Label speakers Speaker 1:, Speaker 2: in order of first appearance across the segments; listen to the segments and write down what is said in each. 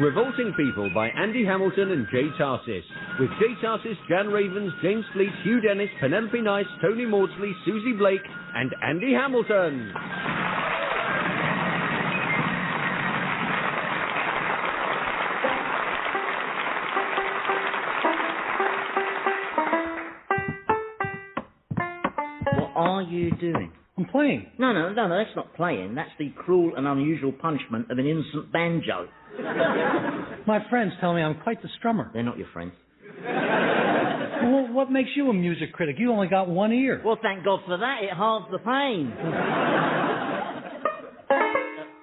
Speaker 1: Revolting People by Andy Hamilton and Jay Tarses. With Jay Tarses, Jan Ravens, James Fleet, Hugh Dennis, Penelope Nice, Tony Maudsley, Susie Blake and Andy Hamilton.
Speaker 2: What are you doing?
Speaker 3: I'm playing.
Speaker 2: No, that's not playing. That's the cruel and unusual punishment of an innocent banjo.
Speaker 3: My friends tell me I'm quite the strummer.
Speaker 2: They're not your friends.
Speaker 3: Well, what makes you a music critic? You only got one ear.
Speaker 2: Well, thank God for that. It halves the pain.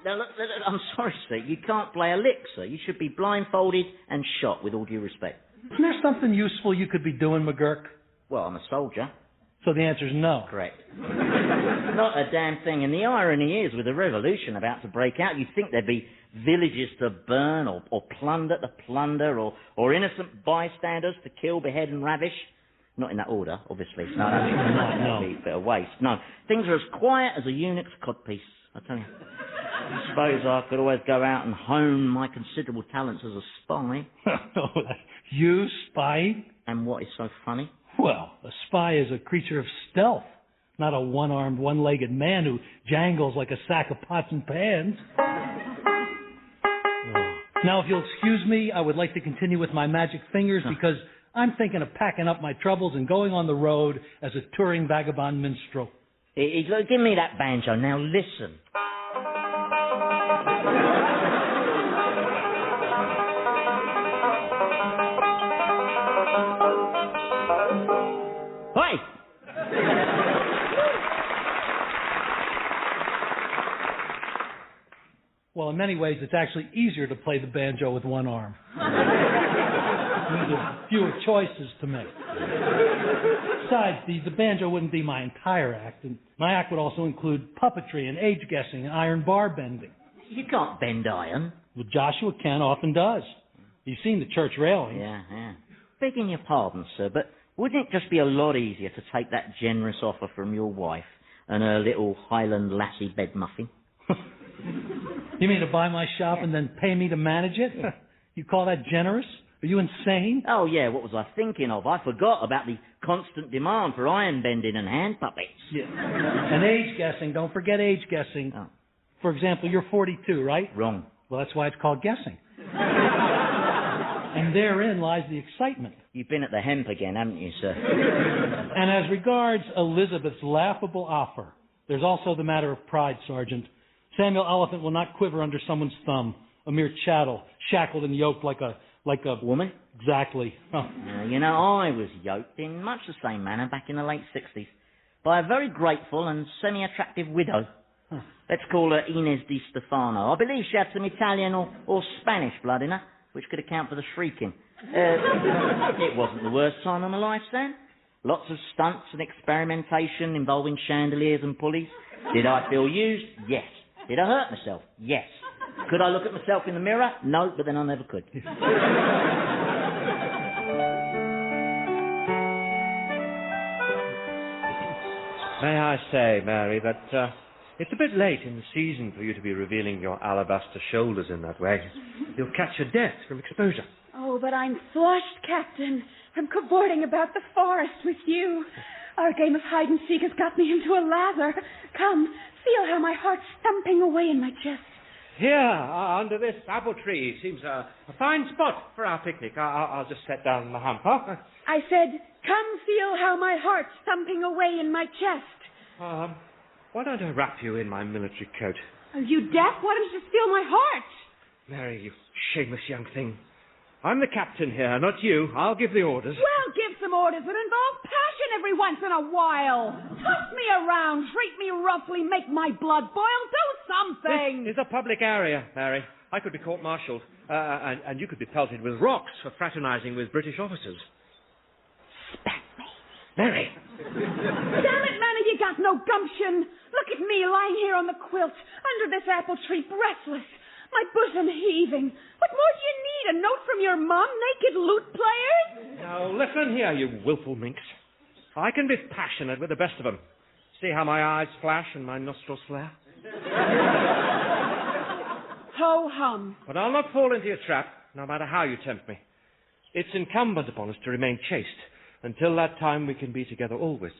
Speaker 2: Now, look, I'm sorry, sir. You can't play a lick, sir. You should be blindfolded and shot, with all due respect.
Speaker 3: Isn't there something useful you could be doing, McGurk?
Speaker 2: Well, I'm a soldier.
Speaker 3: So the answer's no.
Speaker 2: Correct. Not a damn thing. And the irony is, with a revolution about to break out, you'd think there'd be villages to burn or plunder to plunder or innocent bystanders to kill, behead and ravish. Not in that order, obviously. No, that'd be a bit of waste. No, things are as quiet as a eunuch's codpiece, I tell you. I suppose I could always go out and hone my considerable talents as a spy.
Speaker 3: You spy?
Speaker 2: And what is so funny?
Speaker 3: Well, a spy is a creature of stealth, not a one-armed, one-legged man who jangles like a sack of pots and pans. Now, if you'll excuse me, I would like to continue with my magic fingers because I'm thinking of packing up my troubles and going on the road as a touring vagabond minstrel.
Speaker 2: Look, give me that banjo. Now, listen. Hey!
Speaker 3: Well, in many ways, it's actually easier to play the banjo with one arm. There's fewer choices to make. Besides, the banjo wouldn't be my entire act, and my act would also include puppetry and age guessing and iron bar bending.
Speaker 2: You can't bend iron.
Speaker 3: Well, Joshua Ken often does. You've seen the church railing.
Speaker 2: Yeah. Begging your pardon, sir, but wouldn't it just be a lot easier to take that generous offer from your wife and her little Highland lassie bed muffin?
Speaker 3: You mean to buy my shop and then pay me to manage it? You call that generous? Are you insane?
Speaker 2: Oh, yeah, what was I thinking of? I forgot about the constant demand for iron bending and hand puppets.
Speaker 3: Yeah. And age guessing. Don't forget age guessing.
Speaker 2: Oh.
Speaker 3: For example, you're 42, right?
Speaker 2: Wrong.
Speaker 3: Well, that's why it's called guessing. And therein lies the excitement.
Speaker 2: You've been at the hemp again, haven't you, sir?
Speaker 3: And as regards Elizabeth's laughable offer, there's also the matter of pride, Sergeant. Samuel Oliphant will not quiver under someone's thumb, a mere chattel, shackled and yoked like a
Speaker 2: woman?
Speaker 3: Exactly. Oh.
Speaker 2: You know, I was yoked in much the same manner back in the late 60s by a very grateful and semi-attractive widow. Huh. Let's call her Inez Di Stefano. I believe she had some Italian or Spanish blood in her, which could account for the shrieking. It wasn't the worst time of my life, Stan. Lots of stunts and experimentation involving chandeliers and pulleys. Did I feel used? Yes. Did I hurt myself? Yes. Could I look at myself in the mirror? No, but then I never could.
Speaker 4: May I say, Mary, that it's a bit late in the season for you to be revealing your alabaster shoulders in that way. You'll catch your death from exposure.
Speaker 5: Oh, but I'm flushed, Captain, from cavorting about the forest with you. Our game of hide-and-seek has got me into a lather. Come, feel how my heart's thumping away in my chest.
Speaker 4: Here, under this apple tree, seems a fine spot for our picnic. I'll just set down on the hump, huh?
Speaker 5: I said, come feel how my heart's thumping away in my chest.
Speaker 4: Why don't I wrap you in my military coat?
Speaker 5: Are you deaf? Why don't you just feel my heart?
Speaker 4: Mary, you shameless young thing. I'm the captain here, not you. I'll give the orders.
Speaker 5: Well, give some orders that involve passion every once in a while. Toss me around, treat me roughly, make my blood boil, do something.
Speaker 4: This is a public area, Mary. I could be court-martialed, and you could be pelted with rocks for fraternizing with British officers.
Speaker 5: Spat me.
Speaker 4: Mary!
Speaker 5: Damn it, man, have you got no gumption? Look at me lying here on the quilt, under this apple tree, breathless. My bosom heaving. What more do you need? A note from your mum, naked lute players?
Speaker 4: Now, listen here, you willful minx. I can be passionate with the best of them. See how my eyes flash and my nostrils flare?
Speaker 5: ho-hum.
Speaker 4: But I'll not fall into your trap, no matter how you tempt me. It's incumbent upon us to remain chaste. Until that time, we can be together always,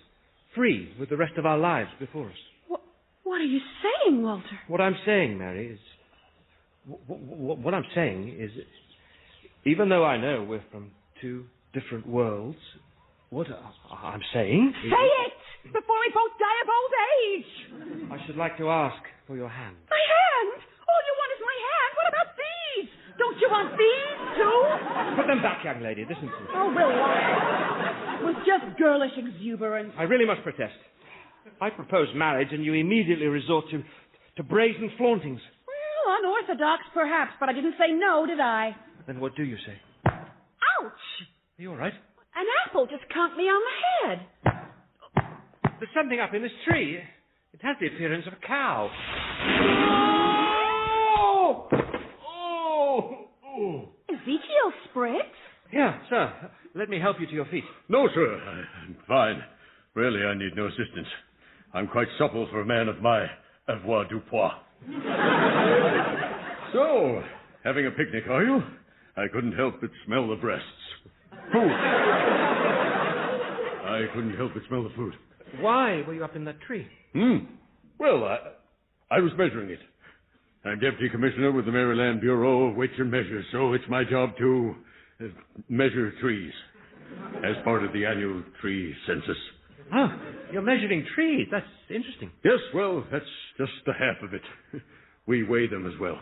Speaker 4: free with the rest of our lives before us.
Speaker 5: What are you saying, Walter?
Speaker 4: What I'm saying, Mary, is... What I'm saying is... Even though I know we're from two different worlds, what I'm saying is...
Speaker 5: Say it! Before we both die of old age!
Speaker 4: I should like to ask for your hand.
Speaker 5: My hand? All you want is my hand. What about these? Don't you want these, too?
Speaker 4: Put them back, young lady. Listen to me.
Speaker 5: Oh, Will, it was just girlish exuberance.
Speaker 4: I really must protest. I propose marriage, and you immediately resort to brazen flauntings.
Speaker 5: Well, unorthodox, perhaps, but I didn't say no, did I?
Speaker 4: Then what do you say?
Speaker 5: Ouch!
Speaker 4: Are you all right?
Speaker 5: An apple just conked me on the head.
Speaker 4: There's something up in this tree. It has the appearance of a cow. Oh! Oh! Oh!
Speaker 5: Ezekiel, Spriggs?
Speaker 4: Yeah, sir. Let me help you to your feet.
Speaker 6: No, sir. I'm fine. Really, I need no assistance. I'm quite supple for a man of my avoirdupois. So, having a picnic, are you? I couldn't help but smell the breasts. Food. I couldn't help but smell the food.
Speaker 4: Why were you up in that tree?
Speaker 6: Well, I was measuring it. I'm deputy commissioner with the Maryland Bureau of Weights and Measures, so it's my job to measure trees as part of the annual tree census.
Speaker 4: Oh, you're measuring trees. That's interesting.
Speaker 6: Yes, well, that's just the half of it. We weigh them as well.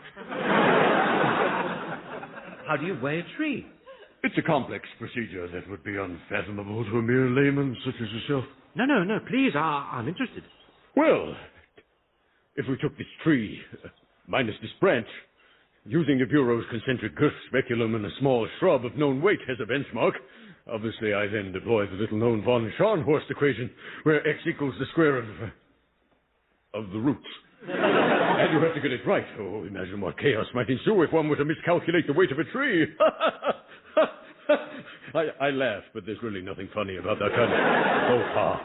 Speaker 4: How do you weigh a tree?
Speaker 6: It's a complex procedure that would be unfathomable to a mere layman such as yourself.
Speaker 4: No, please, I'm interested.
Speaker 6: Well, if we took this tree, minus this branch, using the Bureau's concentric girth speculum and a small shrub of known weight as a benchmark, obviously I then deploy the little-known von Schornhorst equation, where x equals the square of the roots. And you have to get it right. Oh, imagine what chaos might ensue if one were to miscalculate the weight of a tree. I laugh, but there's really nothing funny about that kind of faux pas.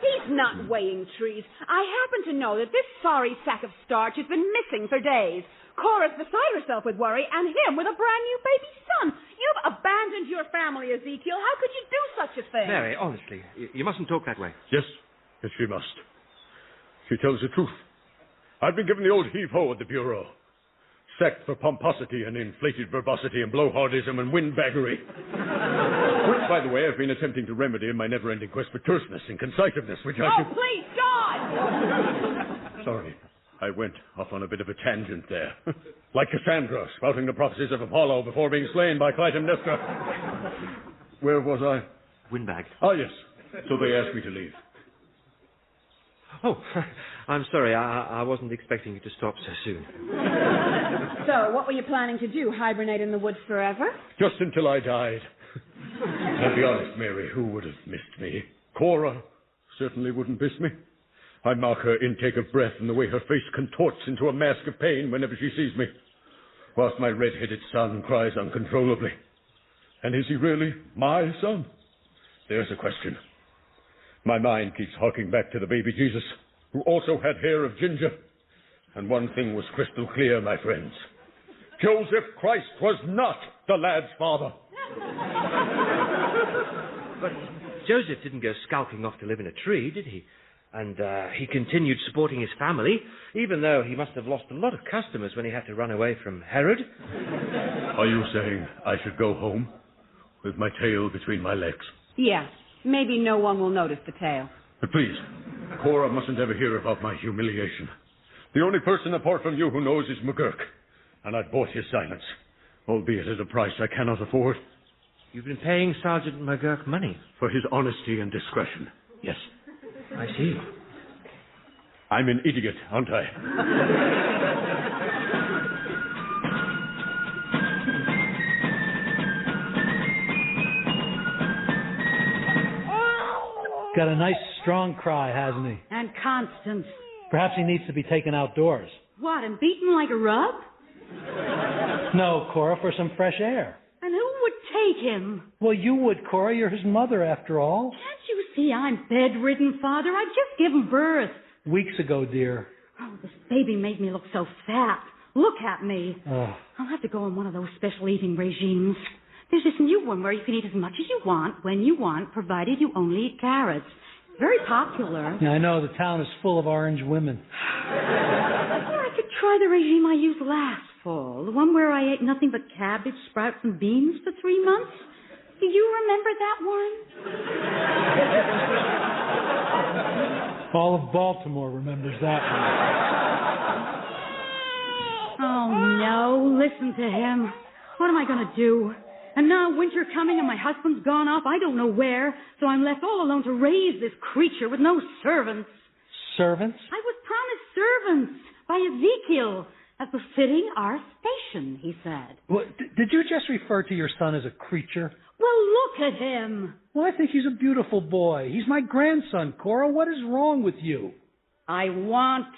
Speaker 5: He's not weighing trees. I happen to know that this sorry sack of starch has been missing for days. Cora's beside herself with worry, and him with a brand new baby son. You've abandoned your family, Ezekiel. How could you do such a thing?
Speaker 4: Mary, honestly, you mustn't talk that way.
Speaker 6: Yes, she must. She tells the truth. I've been given the old heave-ho at the Bureau. Sacked for pomposity and inflated verbosity and blowhardism and windbaggery. Which, by the way, I've been attempting to remedy in my never-ending quest for terseness and concisiveness, which I should...
Speaker 5: Oh, please, God!
Speaker 6: Sorry. I went off on a bit of a tangent there. Like Cassandra, spouting the prophecies of Apollo before being slain by Clytemnestra. Where was I?
Speaker 4: Windbag.
Speaker 6: Oh, yes. So they asked me to leave.
Speaker 4: Oh, I'm sorry. I wasn't expecting you to stop so soon.
Speaker 5: So, what were you planning to do? Hibernate in the woods forever?
Speaker 6: Just until I died. I'll be honest, Mary, who would have missed me? Cora certainly wouldn't miss me. I mark her intake of breath and the way her face contorts into a mask of pain whenever she sees me, whilst my red-headed son cries uncontrollably. And is he really my son? There's a question. My mind keeps harking back to the baby Jesus, who also had hair of ginger. And one thing was crystal clear, my friends. Joseph Christ was not the lad's father.
Speaker 4: But Joseph didn't go skulking off to live in a tree, did he? And he continued supporting his family, even though he must have lost a lot of customers when he had to run away from Herod.
Speaker 6: Are you saying I should go home with my tail between my legs?
Speaker 5: Yeah. Maybe no one will notice the tail.
Speaker 6: But please, Cora mustn't ever hear about my humiliation. The only person apart from you who knows is McGurk, and I've bought his silence, albeit at a price I cannot afford.
Speaker 4: You've been paying Sergeant McGurk money?
Speaker 6: For his honesty and discretion, yes.
Speaker 4: I see.
Speaker 6: I'm an idiot, aren't I?
Speaker 3: Got a nice strong cry, hasn't he?
Speaker 7: And constant.
Speaker 3: Perhaps he needs to be taken outdoors.
Speaker 7: What, and beaten like a rug?
Speaker 3: No, Cora, for some fresh air.
Speaker 7: And who would take him?
Speaker 3: Well, you would, Cora. You're his mother, after all.
Speaker 7: Can't you see I'm bedridden, Father? I just given birth.
Speaker 3: Weeks ago, dear.
Speaker 7: Oh, this baby made me look so fat. Look at me. I'll have to go on one of those special eating regimes. There's this new one where you can eat as much as you want, when you want, provided you only eat carrots. Very popular.
Speaker 3: Yeah, I know. The town is full of orange women.
Speaker 7: Or I could try the regime I used last fall. The one where I ate nothing but cabbage, sprouts, and beans for 3 months. Do you remember that one?
Speaker 3: All of Baltimore remembers that one.
Speaker 7: Oh, no. Listen to him. What am I going to do? And now winter coming and my husband's gone off, I don't know where, so I'm left all alone to raise this creature with no servants.
Speaker 3: Servants?
Speaker 7: I was promised servants by Ezekiel, as befitting our station, he said.
Speaker 3: Well, did you just refer to your son as a creature?
Speaker 7: Well, look at him.
Speaker 3: Well, I think he's a beautiful boy. He's my grandson, Cora. What is wrong with you?
Speaker 7: I want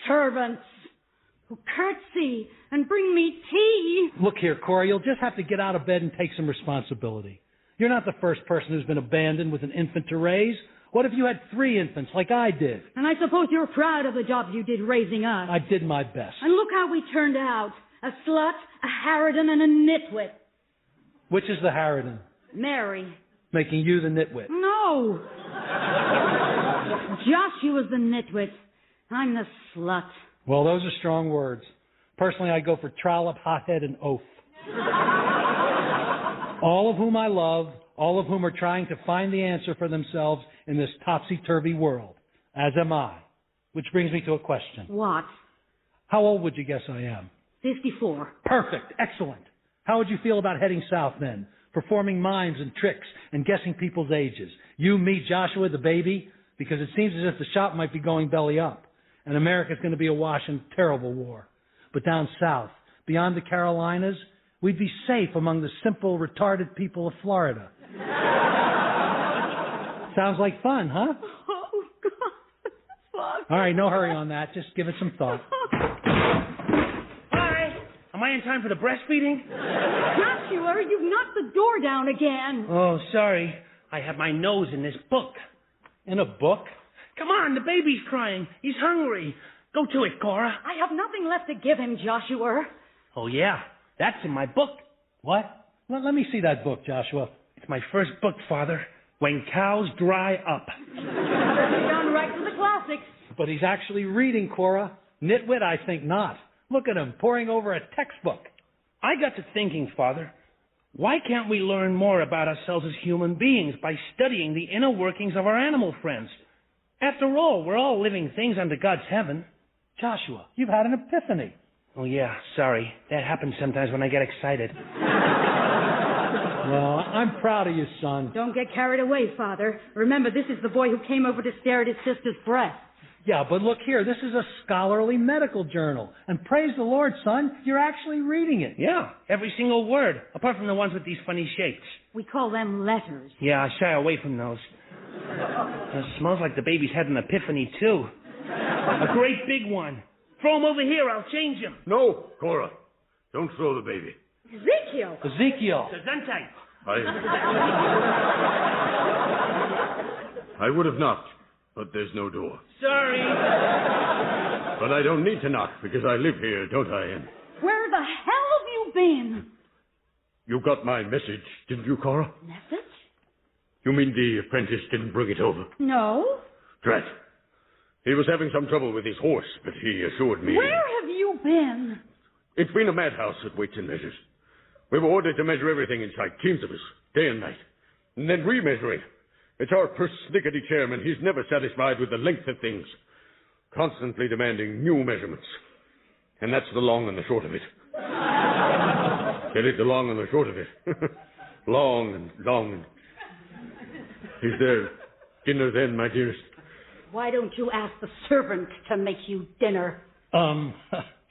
Speaker 7: servants who curtsy and bring me tea.
Speaker 3: Look here, Cora, you'll just have to get out of bed and take some responsibility. You're not the first person who's been abandoned with an infant to raise. What if you had 3 infants like I did?
Speaker 7: And I suppose you're proud of the job you did raising us.
Speaker 3: I did my best.
Speaker 7: And look how we turned out. A slut, a harridan, and a nitwit.
Speaker 3: Which is the harridan?
Speaker 7: Mary.
Speaker 3: Making you the nitwit.
Speaker 7: No. Joshua's the nitwit. I'm the slut.
Speaker 3: Well, those are strong words. Personally, I go for trollop, hothead, and oaf. All of whom I love, all of whom are trying to find the answer for themselves in this topsy-turvy world, as am I. Which brings me to a question.
Speaker 7: What?
Speaker 3: How old would you guess I am?
Speaker 7: 54.
Speaker 3: Perfect. Excellent. How would you feel about heading south then? Performing mimes and tricks and guessing people's ages. You, me, Joshua, the baby? Because it seems as if the shop might be going belly up. And America's going to be awash in a terrible war. But down south, beyond the Carolinas, we'd be safe among the simple, retarded people of Florida. Sounds like fun, huh?
Speaker 7: Oh, God. Fuck.
Speaker 3: All right, no hurry on that. Just give it some thought.
Speaker 8: Hi. Am I in time for the breastfeeding?
Speaker 7: Joshua, you've knocked the door down again.
Speaker 8: Oh, sorry. I have my nose in this book.
Speaker 3: In a book?
Speaker 8: Come on, the baby's crying. He's hungry. Go to it, Cora.
Speaker 7: I have nothing left to give him, Joshua.
Speaker 8: Oh, yeah. That's in my book.
Speaker 3: What? Let me see that book, Joshua.
Speaker 8: It's my first book, Father. When Cows Dry Up.
Speaker 7: Gone right to the classics.
Speaker 3: But he's actually reading, Cora. Nitwit, I think not. Look at him, poring over a textbook.
Speaker 8: I got to thinking, Father, why can't we learn more about ourselves as human beings by studying the inner workings of our animal friends? After all, we're all living things under God's heaven.
Speaker 3: Joshua, you've had an epiphany.
Speaker 8: Oh, yeah, sorry. That happens sometimes when I get excited.
Speaker 3: Well, I'm proud of you, son.
Speaker 7: Don't get carried away, Father. Remember, this is the boy who came over to stare at his sister's breast.
Speaker 3: Yeah, but look here. This is a scholarly medical journal. And praise the Lord, son, you're actually reading it.
Speaker 8: Yeah, every single word, apart from the ones with these funny shapes.
Speaker 7: We call them letters.
Speaker 8: Yeah, I shy away from those. It smells like the baby's had an epiphany, too. A great big one. Throw him over here, I'll change him.
Speaker 6: No, Cora. Don't throw the baby.
Speaker 7: Ezekiel.
Speaker 3: Ezekiel.
Speaker 6: I would have knocked, but there's no door.
Speaker 8: Sorry.
Speaker 6: But I don't need to knock, because I live here, don't I, Ann?
Speaker 7: Where the hell have you been?
Speaker 6: You got my message, didn't you, Cora?
Speaker 7: Message?
Speaker 6: You mean the apprentice didn't bring it over?
Speaker 7: No.
Speaker 6: Drat. He was having some trouble with his horse, but he assured me...
Speaker 7: Where have you been?
Speaker 6: It's been a madhouse at Weights and Measures. We were ordered to measure everything in sight, teams of us, day and night. And then remeasuring. It's our persnickety chairman. He's never satisfied with the length of things. Constantly demanding new measurements. And that's the long and the short of it. Get it, the long and the short of it. Long and long and... Is there dinner then, my dearest?
Speaker 7: Why don't you ask the servant to make you dinner?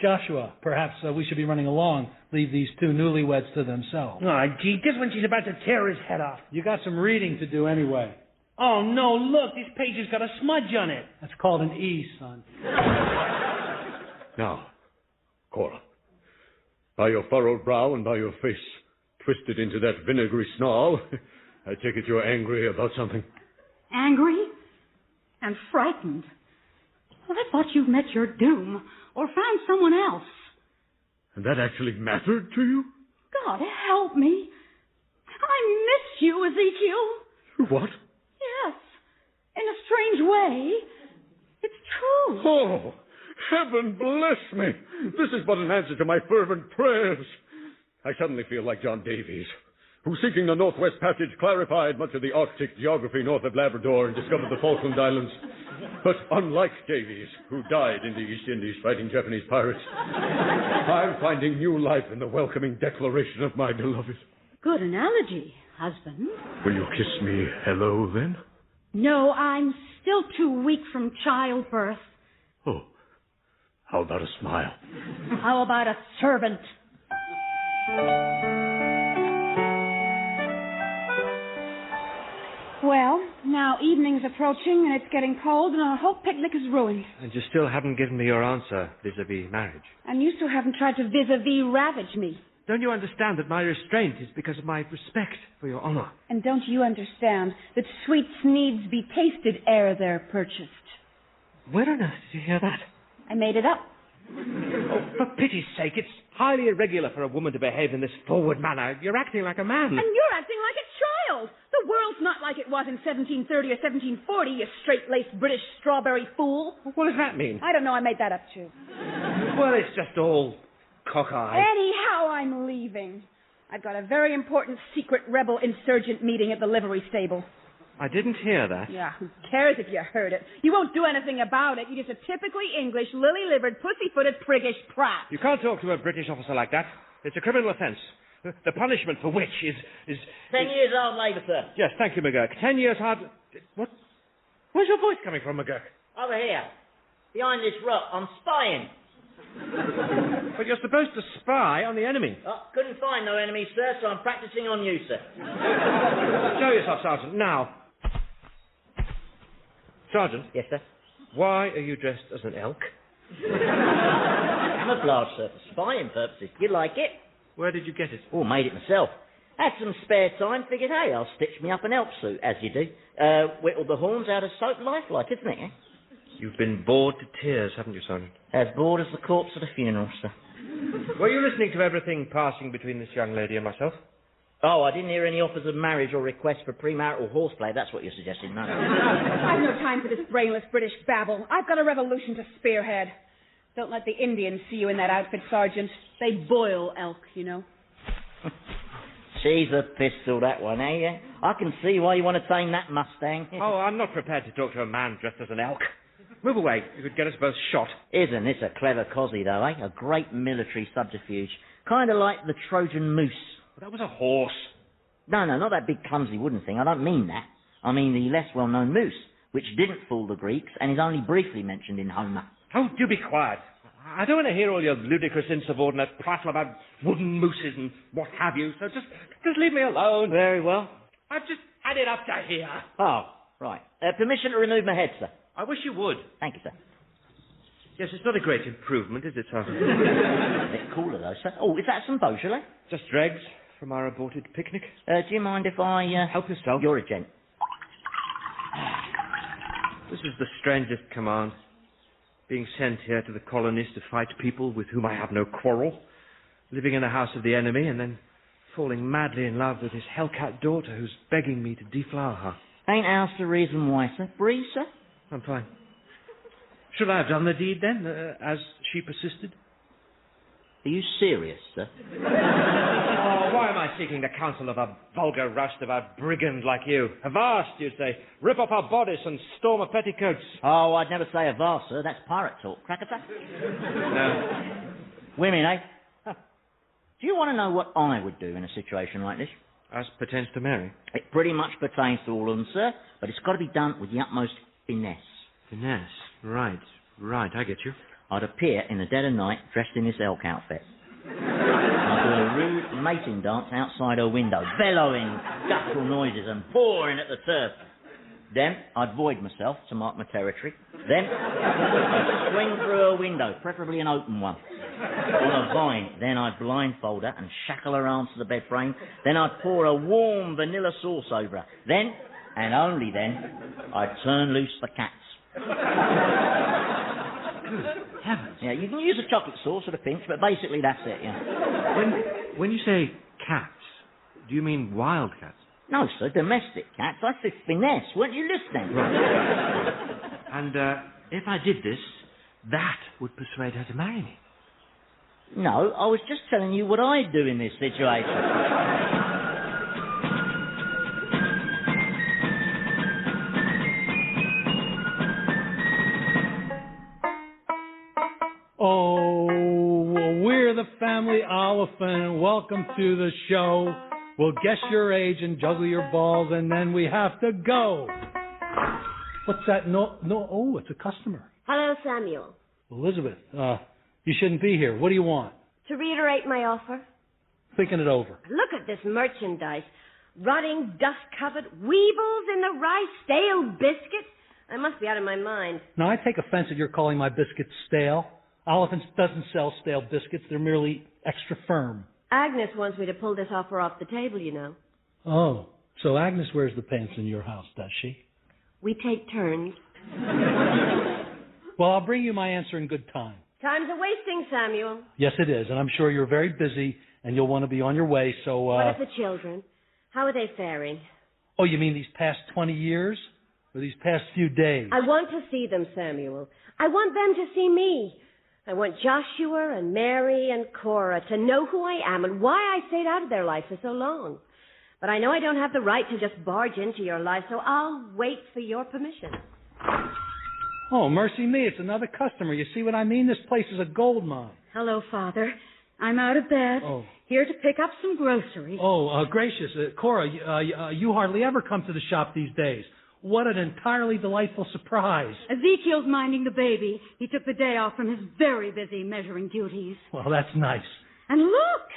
Speaker 3: Joshua, perhaps we should be running along. Leave these two newlyweds to themselves.
Speaker 8: Oh, gee, just when she's about to tear his head off.
Speaker 3: You got some reading to do anyway.
Speaker 8: Oh, no, look, this page has got a smudge on it.
Speaker 3: That's called an E, son.
Speaker 6: Now, Cora, by your furrowed brow and by your face twisted into that vinegary snarl, I take it you're angry about something.
Speaker 7: Angry? And frightened. Well, I thought you'd met your doom, or found someone else.
Speaker 6: And that actually mattered to you?
Speaker 7: God help me. I miss you, Ezekiel.
Speaker 6: What?
Speaker 7: Yes. In a strange way. It's true.
Speaker 6: Oh, heaven bless me. This is but an answer to my fervent prayers. I suddenly feel like John Davies, who, seeking the Northwest Passage, clarified much of the Arctic geography north of Labrador and discovered the Falkland Islands. But unlike Davies, who died in the East Indies fighting Japanese pirates, I'm finding new life in the welcoming declaration of my beloved.
Speaker 7: Good analogy, husband.
Speaker 6: Will you kiss me hello, then?
Speaker 7: No, I'm still too weak from childbirth.
Speaker 6: Oh, how about a smile?
Speaker 7: How about a servant?
Speaker 5: Well, now evening's approaching and it's getting cold and our whole picnic is ruined.
Speaker 4: And you still haven't given me your answer vis-a-vis marriage.
Speaker 5: And you still haven't tried to vis-a-vis ravage me.
Speaker 4: Don't you understand that my restraint is because of my respect for your honor?
Speaker 5: And don't you understand that sweets needs be tasted ere they're purchased?
Speaker 4: Where on earth did you hear that?
Speaker 5: I made it up.
Speaker 4: Oh, for pity's sake, it's highly irregular for a woman to behave in this forward manner. You're acting like a man.
Speaker 5: And you're acting like a child. The world's not like it was in 1730 or 1740, you straight-laced British strawberry fool.
Speaker 4: What does that mean?
Speaker 5: I don't know, I made that up too.
Speaker 4: Well, it's just all cockeyed.
Speaker 5: Anyhow, I'm leaving. I've got a very important secret rebel insurgent meeting at the livery stable.
Speaker 4: I didn't hear that.
Speaker 5: Yeah, who cares if you heard it? You won't do anything about it. You're just a typically English, lily-livered, pussy-footed, priggish prat.
Speaker 4: You can't talk to a British officer like that. It's a criminal offence. The punishment for which is
Speaker 2: 10 years hard labour, sir.
Speaker 4: Yes, thank you, McGurk. 10 years hard... What? Where's your voice coming from, McGurk?
Speaker 2: Over here. Behind this rock. I'm spying.
Speaker 4: But you're supposed to spy on the enemy.
Speaker 2: Oh, couldn't find no enemy, sir, so I'm practising on you, sir.
Speaker 4: Show yourself, Sergeant, now. Sergeant?
Speaker 2: Yes, sir?
Speaker 4: Why are you dressed as an elk?
Speaker 2: Camouflage, sir, for spying purposes. You like it?
Speaker 4: Where did you get it?
Speaker 2: Oh, made it myself. Had some spare time, figured, hey, I'll stitch me up an elk suit, as you do. Whittled the horns out of soap lifelike, isn't it, eh?
Speaker 4: You've been bored to tears, haven't you, Sergeant?
Speaker 2: As bored as the corpse at a funeral, sir.
Speaker 4: Were you listening to everything passing between this young lady and myself?
Speaker 2: Oh, I didn't hear any offers of marriage or requests for premarital horseplay. That's what you're suggesting, no?
Speaker 5: I've no time for this brainless British babble. I've got a revolution to spearhead. Don't let the Indians see you in that outfit, Sergeant. They boil elk, you know.
Speaker 2: She's a pistol, that one, eh? I can see why you want to tame that Mustang.
Speaker 4: Oh, I'm not prepared to talk to a man dressed as an elk. Move away. You could get us both shot.
Speaker 2: Isn't this a clever cosy, though, eh? A great military subterfuge. Kind of like the Trojan moose.
Speaker 4: But that was a horse.
Speaker 2: No, not that big clumsy wooden thing. I don't mean that. I mean the less well-known moose, which didn't fool the Greeks and is only briefly mentioned in Homer.
Speaker 4: Oh, do be quiet. I don't want to hear all your ludicrous insubordinate prattle about wooden mooses and what have you, so just leave me alone.
Speaker 2: Very well.
Speaker 4: I've just had it up to here.
Speaker 2: Oh, right. Permission to remove my head, sir.
Speaker 4: I wish you would.
Speaker 2: Thank you, sir.
Speaker 4: Yes, it's not a great improvement, is it, Sergeant?
Speaker 2: A bit cooler, though, sir. Oh, is that some Beaujolais?
Speaker 4: Just dregs from our aborted picnic.
Speaker 2: Do you mind if I...
Speaker 4: Help yourself.
Speaker 2: You're a gent.
Speaker 4: This is the strangest command. Being sent here to the colonies to fight people with whom I have no quarrel. Living in the house of the enemy and then falling madly in love with his hellcat daughter who's begging me to deflower her.
Speaker 2: Ain't ours the reason why, sir? Breeze, sir?
Speaker 4: I'm fine. Should I have done the deed then, as she persisted?
Speaker 2: Are you serious, sir?
Speaker 4: Oh, why am I seeking the counsel of a vulgar roustabout brigand like you? Avast, you say. Rip off her bodice and storm her petticoats.
Speaker 2: Oh, I'd never say avast, sir. That's pirate talk. Cracker-tack?
Speaker 4: No.
Speaker 2: Women, eh? Huh. Do you want to know what I would do in a situation like this?
Speaker 4: As pertains to Mary?
Speaker 2: It pretty much pertains to all of them, sir, but it's got to be done with the utmost finesse.
Speaker 4: Finesse? Right, I get you.
Speaker 2: I'd appear in the dead of night dressed in this elk outfit. I'd do a rude mating dance outside her window, bellowing guttural noises and pawing at the turf. Then I'd void myself to mark my territory. Then I'd swing through her window, preferably an open one, on a vine. Then I'd blindfold her and shackle her arms to the bed frame. Then I'd pour a warm vanilla sauce over her. Then, and only then, I'd turn loose the cats.
Speaker 4: Good heavens.
Speaker 2: Yeah, you can use a chocolate sauce at a pinch, but basically that's it, yeah.
Speaker 4: When you say cats, do you mean wild cats?
Speaker 2: No, sir, domestic cats. I said finesse. Weren't you listening?
Speaker 4: Right. And if I did this, that would persuade her to marry me.
Speaker 2: No, I was just telling you what I'd do in this situation.
Speaker 3: Oh, well, we're the family Oliphant. Welcome to the show. We'll guess your age and juggle your balls, and then we have to go. What's that? No. Oh, it's a customer.
Speaker 9: Hello, Samuel.
Speaker 3: Elizabeth, you shouldn't be here. What do you want?
Speaker 9: To reiterate my offer.
Speaker 3: Thinking it over.
Speaker 9: Look at this merchandise. Rotting, dust-covered, weevils in the rice, stale biscuits. I must be out of my mind.
Speaker 3: Now, I take offense at your calling my biscuits stale. Oliphant doesn't sell stale biscuits. They're merely extra firm.
Speaker 9: Agnes wants me to pull this offer off the table, you know.
Speaker 3: Oh, so Agnes wears the pants in your house, does she?
Speaker 9: We take turns.
Speaker 3: Well, I'll bring you my answer in good time.
Speaker 9: Time's a-wasting, Samuel.
Speaker 3: Yes, it is, and I'm sure you're very busy, and you'll want to be on your way, so...
Speaker 9: What of the children? How are they faring?
Speaker 3: Oh, you mean these past 20 years? Or these past few days?
Speaker 9: I want to see them, Samuel. I want them to see me. I want Joshua and Mary and Cora to know who I am and why I stayed out of their life for so long. But I know I don't have the right to just barge into your life, so I'll wait for your permission.
Speaker 3: Oh, mercy me, it's another customer. You see what I mean? This place is a gold mine.
Speaker 7: Hello, Father. I'm out of bed.
Speaker 3: Oh.
Speaker 7: Here to pick up some groceries.
Speaker 3: Oh, gracious. Cora, you hardly ever come to the shop these days. What an entirely delightful surprise.
Speaker 7: Ezekiel's minding the baby. He took the day off from his very busy measuring duties.
Speaker 3: Well, that's nice.
Speaker 7: And look!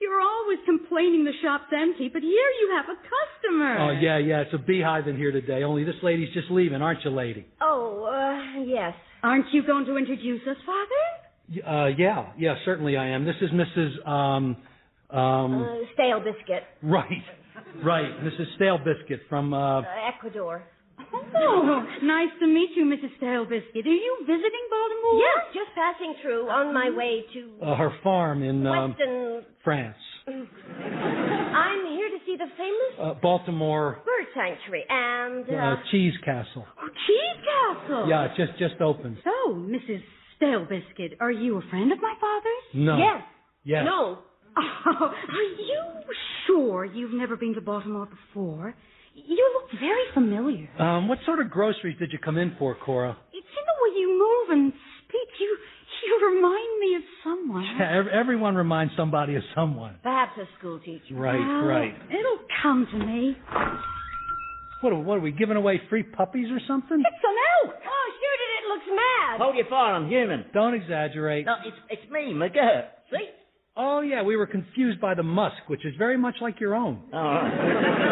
Speaker 7: You're always complaining the shop's empty, but here you have a customer.
Speaker 3: Oh, yeah, it's a beehive in here today, only this lady's just leaving, aren't you, lady?
Speaker 9: Oh, yes.
Speaker 7: Aren't you going to introduce us, Father?
Speaker 3: Yeah, certainly I am. This is Mrs.,
Speaker 9: Stale Biscuit.
Speaker 3: Right, Mrs. Stale Biscuit from,
Speaker 9: Ecuador.
Speaker 7: Oh, nice to meet you, Mrs. Stale Biscuit. Are you visiting Baltimore?
Speaker 9: Yes, just passing through on my way to...
Speaker 3: her farm in,
Speaker 9: Western...
Speaker 3: France.
Speaker 9: I'm here to see the famous...
Speaker 3: Baltimore...
Speaker 9: bird sanctuary and...
Speaker 3: Cheese Castle.
Speaker 7: Oh, Cheese Castle?
Speaker 3: Yeah, it just opened.
Speaker 7: So, Mrs. Stale Biscuit, are you a friend of my father's?
Speaker 3: No.
Speaker 9: Yes. No.
Speaker 7: Oh, are you sure you've never been to Baltimore before? You look very familiar.
Speaker 3: What sort of groceries did you come in for, Cora?
Speaker 7: It's in the way you move and speak. You remind me of someone.
Speaker 3: Yeah, everyone reminds somebody of someone.
Speaker 9: Perhaps a school teacher.
Speaker 3: Right.
Speaker 7: It'll come to me.
Speaker 3: What are we giving away free puppies or something?
Speaker 7: It's an elk.
Speaker 9: Oh, shoot it. It looks mad.
Speaker 2: Hold your fire, I'm human.
Speaker 3: Don't exaggerate.
Speaker 2: No, it's me, McGurk. See?
Speaker 3: Oh, yeah, we were confused by the musk, which is very much like your own.
Speaker 2: Oh,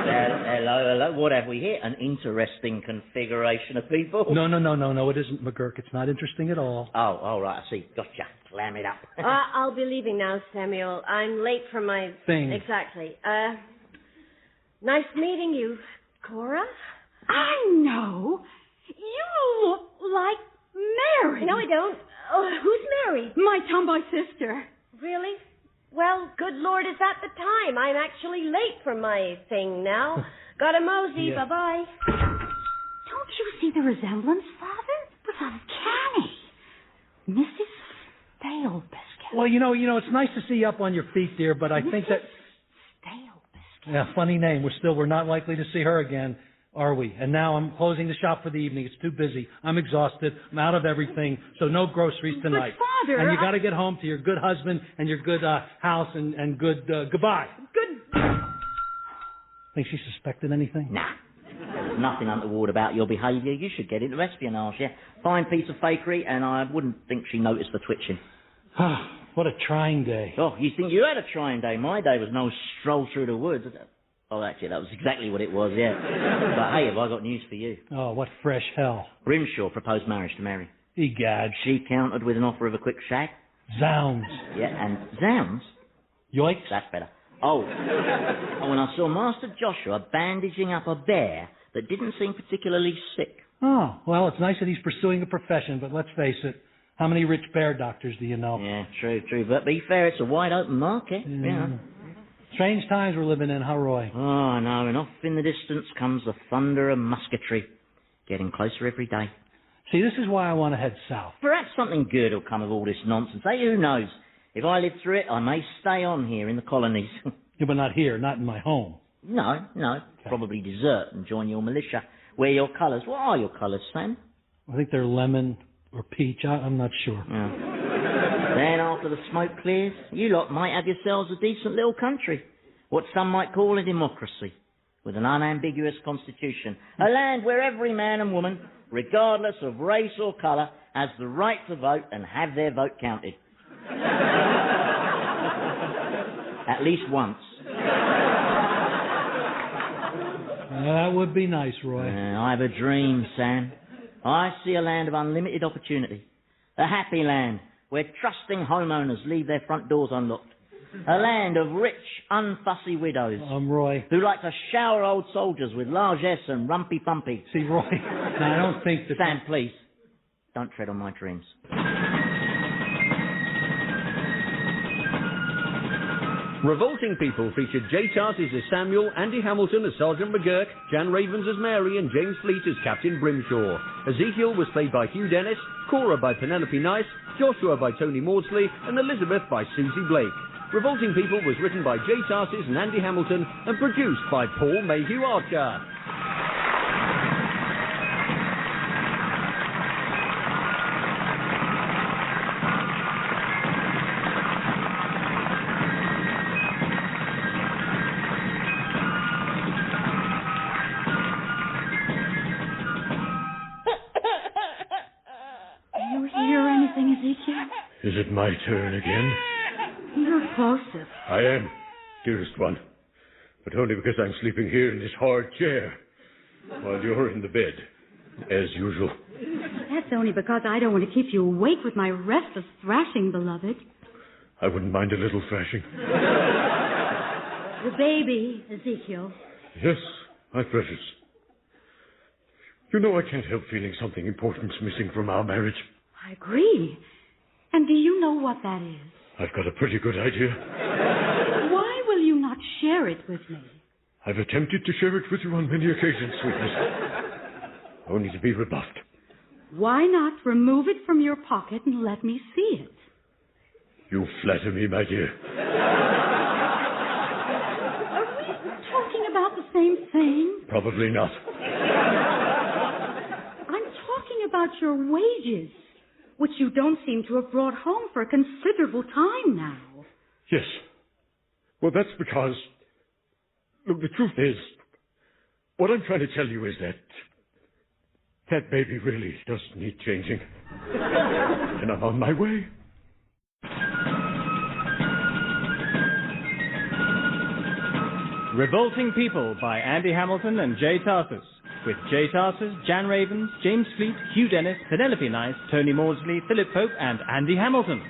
Speaker 2: hello. What have we here? An interesting configuration of people.
Speaker 3: No, it isn't, McGurk. It's not interesting at all.
Speaker 2: Oh, all right, I see. Gotcha. Clam it up.
Speaker 9: I'll be leaving now, Samuel. I'm late for my...
Speaker 3: Thing.
Speaker 9: Exactly. Nice meeting you, Cora.
Speaker 7: I know. You look like Mary.
Speaker 9: No, I don't. Oh, who's Mary?
Speaker 7: My tomboy sister.
Speaker 9: Really? Well, good Lord, is that the time? I'm actually late for my thing now. Gotta mosey.
Speaker 3: Yeah.
Speaker 9: Bye-bye.
Speaker 7: Don't you see the resemblance, Father? It was uncanny. Mrs. Stale Biscuit.
Speaker 3: Well, you know, it's nice to see you up on your feet, dear, but I think that...
Speaker 7: Stale Biscuit.
Speaker 3: Yeah, funny name. We're not likely to see her again, are we? And now I'm closing the shop for the evening. It's too busy. I'm exhausted. I'm out of everything, so no groceries tonight.
Speaker 7: But, Father...
Speaker 3: And you got to get home to your good husband and your good house and good goodbye.
Speaker 7: Good...
Speaker 3: Think she suspected anything?
Speaker 2: Nah. There's nothing untoward about your behaviour. You should get into espionage, yeah? Fine piece of fakery, and I wouldn't think she noticed the twitching.
Speaker 3: What a trying day.
Speaker 2: Oh, you think you had a trying day? My day was no stroll through the woods. Oh, actually, that was exactly what it was, yeah. But hey, have I got news for you?
Speaker 3: Oh, what fresh hell.
Speaker 2: Brimshaw proposed marriage to Mary.
Speaker 3: Egad.
Speaker 2: She countered with an offer of a quick shag.
Speaker 3: Zounds.
Speaker 2: Yeah, and zounds?
Speaker 3: Yoicks.
Speaker 2: That's better. Oh, when I saw Master Joshua bandaging up a bear that didn't seem particularly sick.
Speaker 3: Oh, well, it's nice that he's pursuing a profession, but let's face it, How many rich bear doctors do you know?
Speaker 2: Yeah, true. But be fair, it's a wide open market. Yeah.
Speaker 3: Strange times we're living in, huh, Roy?
Speaker 2: Oh, I know. And off in the distance comes the thunder of musketry. Getting closer every day.
Speaker 3: See, this is why I want to head south.
Speaker 2: Perhaps something good will come of all this nonsense. Hey, who knows? If I live through it, I may stay on here in the colonies.
Speaker 3: Yeah, but not here, not in my home.
Speaker 2: No. Okay. Probably desert and join your militia. Wear your colours. What are your colours, Sam?
Speaker 3: I think they're lemon or peach. I'm not sure.
Speaker 2: Yeah. Then after the smoke clears, you lot might have yourselves a decent little country. What some might call a democracy. With an unambiguous constitution. A land where every man and woman, regardless of race or colour, has the right to vote and have their vote counted. At least once.
Speaker 3: That would be nice, Roy.
Speaker 2: I have a dream, Sam. I see a land of unlimited opportunity. A happy land where trusting homeowners leave their front doors unlocked. A land of rich, unfussy widows.
Speaker 3: Roy.
Speaker 2: Who like to shower old soldiers with largesse and rumpy-pumpy.
Speaker 3: See, Roy, now, I don't think that...
Speaker 2: Sam, please, don't tread on my dreams.
Speaker 1: Revolting People featured Jay Tarses as Samuel, Andy Hamilton as Sergeant McGurk, Jan Ravens as Mary, and James Fleet as Captain Brimshaw. Ezekiel was played by Hugh Dennis, Cora by Penelope Nice, Joshua by Tony Maudsley, and Elizabeth by Susie Blake. Revolting People was written by Jay Tarses and Andy Hamilton and produced by Paul Mayhew-Archer.
Speaker 7: Ezekiel?
Speaker 6: Is it my turn again?
Speaker 7: You're closest.
Speaker 6: I am, dearest one. But only because I'm sleeping here in this hard chair, while you're in the bed, as usual.
Speaker 7: That's only because I don't want to keep you awake with my restless thrashing, beloved.
Speaker 6: I wouldn't mind a little thrashing.
Speaker 7: The baby, Ezekiel.
Speaker 6: Yes, my precious. You know I can't help feeling something important's missing from our marriage.
Speaker 7: I agree. And do you know what that is?
Speaker 6: I've got a pretty good idea.
Speaker 7: Why will you not share it with me?
Speaker 6: I've attempted to share it with you on many occasions, sweetness. Only to be rebuffed.
Speaker 7: Why not remove it from your pocket and let me see it?
Speaker 6: You flatter me, my dear.
Speaker 7: Are we talking about the same thing?
Speaker 6: Probably not.
Speaker 7: I'm talking about your wages, which you don't seem to have brought home for a considerable time now.
Speaker 6: Yes. Well, that's because... Look, the truth is, what I'm trying to tell you is that baby really does need changing. And I'm on my way.
Speaker 10: Revolting People by Andy Hamilton and Jay Tarses. With Jay Tarses, Jan Ravens, James Fleet, Hugh Dennis, Penelope Nice, Tony Maudsley, Philip Pope, and Andy Hamilton.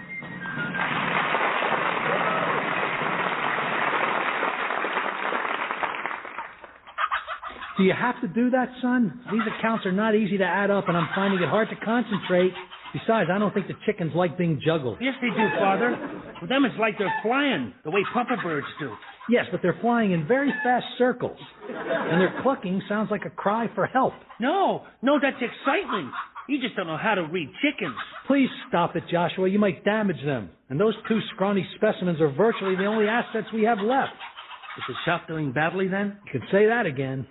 Speaker 3: Do you have to do that, son? These accounts are not easy to add up, and I'm finding it hard to concentrate. Besides, I don't think the chickens like being juggled.
Speaker 8: Yes, they do, Father. For them, it's like they're flying, the way papa birds do.
Speaker 3: Yes, but they're flying in very fast circles. And their clucking sounds like a cry for help.
Speaker 8: No, that's excitement. You just don't know how to read chickens.
Speaker 3: Please stop it, Joshua. You might damage them. And those two scrawny specimens are virtually the only assets we have left.
Speaker 8: Is the shop doing badly, then?
Speaker 3: You can say that again.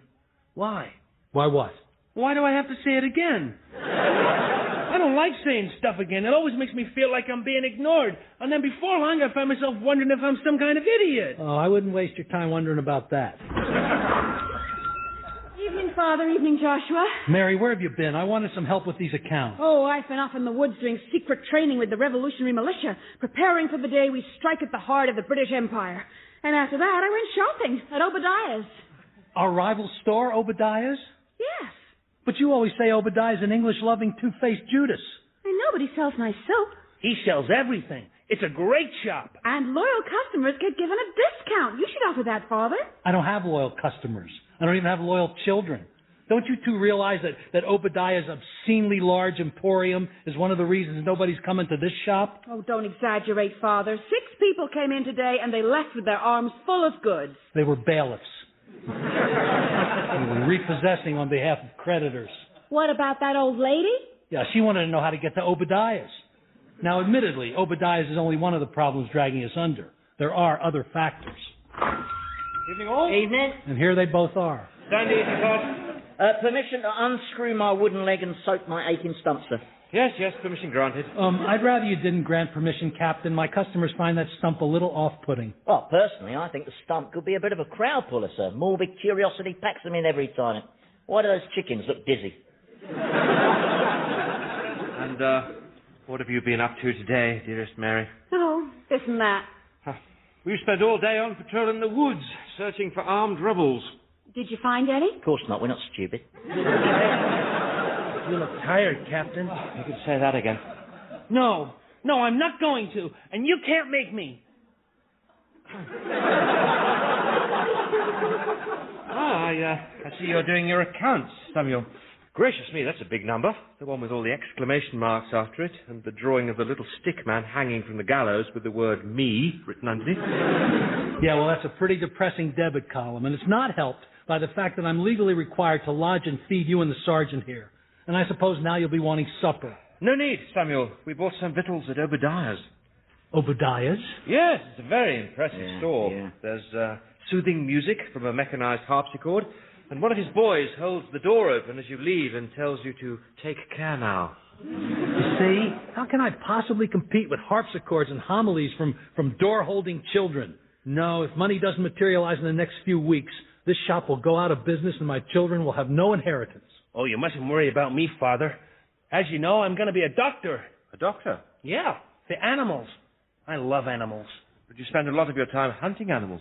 Speaker 8: Why?
Speaker 3: Why what?
Speaker 8: Why do I have to say it again? I don't like saying stuff again. It always makes me feel like I'm being ignored. And then before long, I find myself wondering if I'm some kind of idiot.
Speaker 3: Oh, I wouldn't waste your time wondering about that.
Speaker 5: Evening, Father. Evening, Joshua.
Speaker 3: Mary, where have you been? I wanted some help with these accounts.
Speaker 5: Oh, I've been off in the woods doing secret training with the revolutionary militia, preparing for the day we strike at the heart of the British Empire. And after that, I went shopping at Obadiah's.
Speaker 3: Our rival store, Obadiah's?
Speaker 5: Yes.
Speaker 3: But you always say Obadiah's an English-loving, two-faced Judas.
Speaker 5: And nobody sells nice soap.
Speaker 8: He sells everything. It's a great shop.
Speaker 5: And loyal customers get given a discount. You should offer that, Father.
Speaker 3: I don't have loyal customers. I don't even have loyal children. Don't you two realize that Obadiah's obscenely large emporium is one of the reasons nobody's coming to this shop?
Speaker 5: Oh, don't exaggerate, Father. 6 people came in today and they left with their arms full of goods.
Speaker 3: They were bailiffs. They were repossessing on behalf of creditors.
Speaker 9: What about that old lady?
Speaker 3: Yeah, she wanted to know how to get to Obadiah's. Now, admittedly, Obadiah's is only one of the problems dragging us under. There are other factors.
Speaker 4: Evening all.
Speaker 2: Evening.
Speaker 3: And here they both are.
Speaker 4: Stand easy, Todd.
Speaker 2: Permission to unscrew my wooden leg and soak my aching stump, sir.
Speaker 4: Yes, permission granted.
Speaker 3: I'd rather you didn't grant permission, Captain. My customers find that stump a little off-putting.
Speaker 2: Well, personally, I think the stump could be a bit of a crowd puller, sir. Morbid curiosity packs them in every time. Why do those chickens look dizzy?
Speaker 4: And, what have you been up to today, dearest Mary?
Speaker 5: Oh, this and that.
Speaker 4: We've spent all day on patrol in the woods, searching for armed rebels.
Speaker 5: Did you find any?
Speaker 2: Of course not. We're not stupid.
Speaker 8: You look tired, Captain.
Speaker 4: You could say that again.
Speaker 8: No, I'm not going to, and you can't make me.
Speaker 4: I see you're doing your accounts, Samuel. Gracious me, that's a big number. The one with all the exclamation marks after it, and the drawing of the little stick man hanging from the gallows with the word me written underneath.
Speaker 3: Yeah, well, that's a pretty depressing debit column, and it's not helped by the fact that I'm legally required to lodge and feed you and the sergeant here. And I suppose now you'll be wanting supper.
Speaker 4: No need, Samuel. We bought some victuals at Obadiah's.
Speaker 3: Obadiah's?
Speaker 4: Yes, it's a very impressive store.
Speaker 2: Yeah.
Speaker 4: There's soothing music from a mechanized harpsichord, and one of his boys holds the door open as you leave and tells you to take care now.
Speaker 3: You see, how can I possibly compete with harpsichords and homilies from door-holding children? No, if money doesn't materialize in the next few weeks, this shop will go out of business and my children will have no inheritance.
Speaker 8: Oh, you mustn't worry about me, Father. As you know, I'm going to be a doctor.
Speaker 4: A doctor?
Speaker 8: Yeah, the animals. I love animals.
Speaker 4: But you spend a lot of your time hunting animals.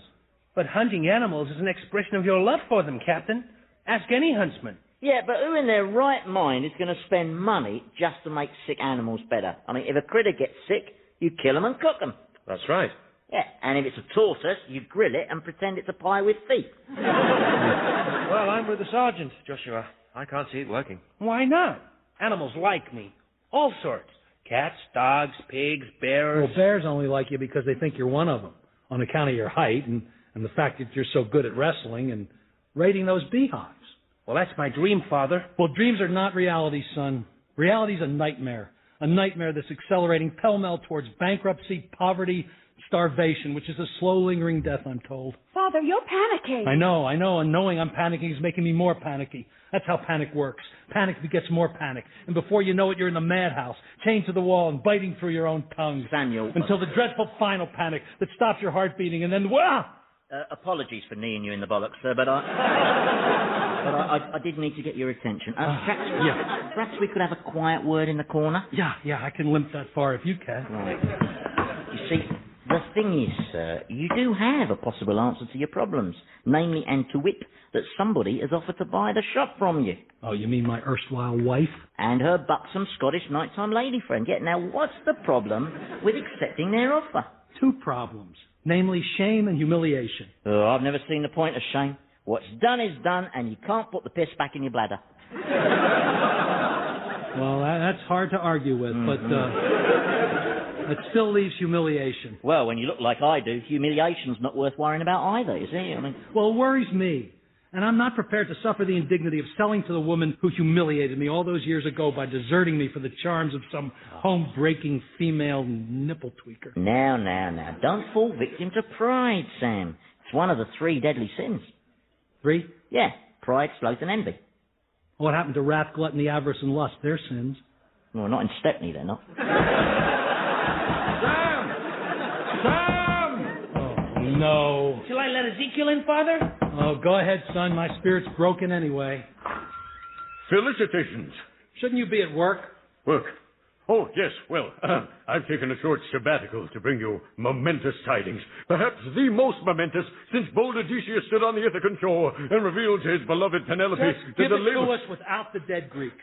Speaker 8: But hunting animals is an expression of your love for them, Captain. Ask any huntsman.
Speaker 2: Yeah, but who in their right mind is going to spend money just to make sick animals better? I mean, if a critter gets sick, you kill them and cook them.
Speaker 4: That's right.
Speaker 2: Yeah, and if it's a tortoise, you grill it and pretend it's a pie with feet.
Speaker 4: Well, I'm with the sergeant, Joshua. I can't see it working.
Speaker 8: Why not? Animals like me. All sorts. Cats, dogs, pigs, bears.
Speaker 3: Well, bears only like you because they think you're one of them, on account of your height and the fact that you're so good at wrestling and raiding those beehives.
Speaker 8: Well, that's my dream, Father.
Speaker 3: Well, dreams are not reality, son. Reality's a nightmare that's accelerating pell-mell towards bankruptcy, poverty, starvation, which is a slow, lingering death, I'm told.
Speaker 5: Father, you're panicking.
Speaker 3: I know, and knowing I'm panicking is making me more panicky. That's how panic works. Panic begets more panic. And before you know it, you're in the madhouse, chained to the wall and biting through your own tongue.
Speaker 2: Samuel.
Speaker 3: Until the dreadful final panic that stops your heart beating and then, wah!
Speaker 2: Apologies for kneeing you in the bollocks, sir, but I did need to get your attention. Perhaps we could have a quiet word in the corner?
Speaker 3: Yeah, I can limp that far if you can.
Speaker 2: Right. You see, the thing is, sir, you do have a possible answer to your problems, namely, and to wit, that somebody has offered to buy the shop from you.
Speaker 3: Oh, you mean my erstwhile wife?
Speaker 2: And her buxom Scottish nighttime lady friend. Yeah, now what's the problem with accepting their offer?
Speaker 3: 2 problems. Namely, shame and humiliation.
Speaker 2: Oh, I've never seen the point of shame. What's done is done, and you can't put the piss back in your bladder.
Speaker 3: Well, that's hard to argue with, but it still leaves humiliation.
Speaker 2: Well, when you look like I do, humiliation's not worth worrying about either, you see?
Speaker 3: Well, it worries me. And I'm not prepared to suffer the indignity of selling to the woman who humiliated me all those years ago by deserting me for the charms of some home-breaking female nipple tweaker.
Speaker 2: Now. Don't fall victim to pride, Sam. It's one of the 3 deadly sins.
Speaker 3: 3?
Speaker 2: Yeah. Pride, sloth, and envy.
Speaker 3: What happened to wrath, gluttony, avarice, and lust? They're sins.
Speaker 2: Well, not in Stepney, they're not.
Speaker 3: Sam! Oh, no.
Speaker 8: Shall I let Ezekiel in, Father?
Speaker 3: Oh, go ahead, son. My spirit's broken anyway.
Speaker 6: Felicitations.
Speaker 3: Shouldn't you be at work?
Speaker 6: Work? Oh, yes. Well, I've taken a short sabbatical to bring you momentous tidings. Perhaps the most momentous since bold Odysseus stood on the Ithacan shore and revealed to his beloved Penelope
Speaker 3: Just give it to us without the dead Greeks.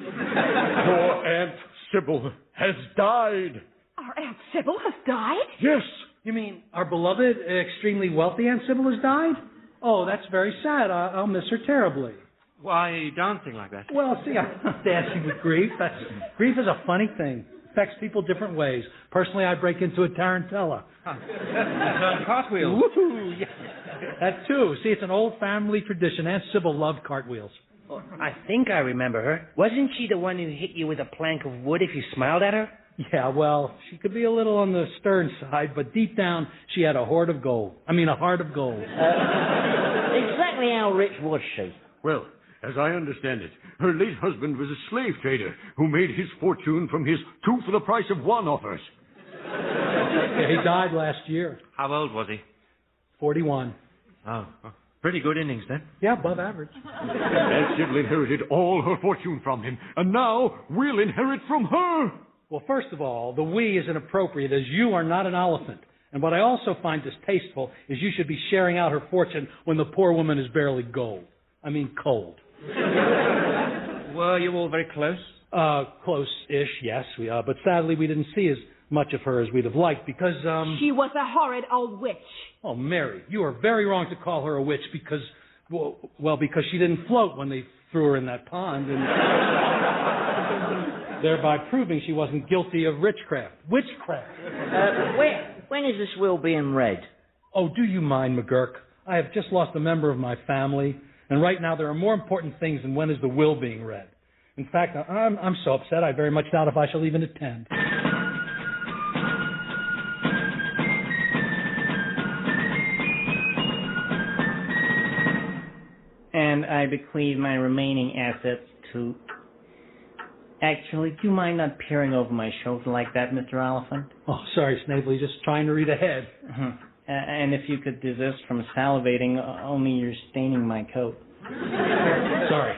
Speaker 6: Your Aunt Sybil has died.
Speaker 5: Our Aunt Sybil has died?
Speaker 6: Yes.
Speaker 3: You mean our beloved, extremely wealthy Aunt Sybil has died? Oh, that's very sad. I'll miss her terribly.
Speaker 4: Why are you dancing like that?
Speaker 3: Well, see, I'm not dancing with grief. Grief is a funny thing. Affects people different ways. Personally, I break into a tarantella.
Speaker 4: Cartwheels.
Speaker 3: Woohoo! Yeah. That too. See, it's an old family tradition. Aunt Sybil loved cartwheels.
Speaker 8: Oh, I think I remember her. Wasn't she the one who hit you with a plank of wood if you smiled at her?
Speaker 3: Yeah, well, she could be a little on the stern side, but deep down, she had a heart of gold.
Speaker 2: Exactly how rich was she?
Speaker 6: Well, as I understand it, her late husband was a slave trader who made his fortune from his two for the price of one offers.
Speaker 3: Yeah, he died last year.
Speaker 4: How old was he?
Speaker 3: 41.
Speaker 4: Oh, pretty good innings then.
Speaker 3: Yeah, above average.
Speaker 6: Aunt Sybil inherited all her fortune from him, and now we'll inherit from her.
Speaker 3: Well, first of all, the we is inappropriate, as you are not an Oliphant. And what I also find distasteful is you should be sharing out her fortune when the poor woman is barely cold.
Speaker 4: Were you all very close?
Speaker 3: Close-ish, yes. But sadly, we didn't see as much of her as we'd have liked because,
Speaker 5: She was a horrid old witch.
Speaker 3: Oh, Mary, you are very wrong to call her a witch because she didn't float when they threw her in that pond, and thereby proving she wasn't guilty of witchcraft.
Speaker 2: When is this will being read?
Speaker 3: Oh, do you mind, McGurk? I have just lost a member of my family, and right now there are more important things than when is the will being read. In fact, I'm so upset I very much doubt if I shall even attend.
Speaker 10: And I bequeath my remaining assets to... Actually, do you mind not peering over my shoulder like that, Mr. Oliphant?
Speaker 3: Oh, sorry, Snavely, just trying to read ahead.
Speaker 10: And if you could desist from salivating, only you're staining my coat.
Speaker 3: Sorry.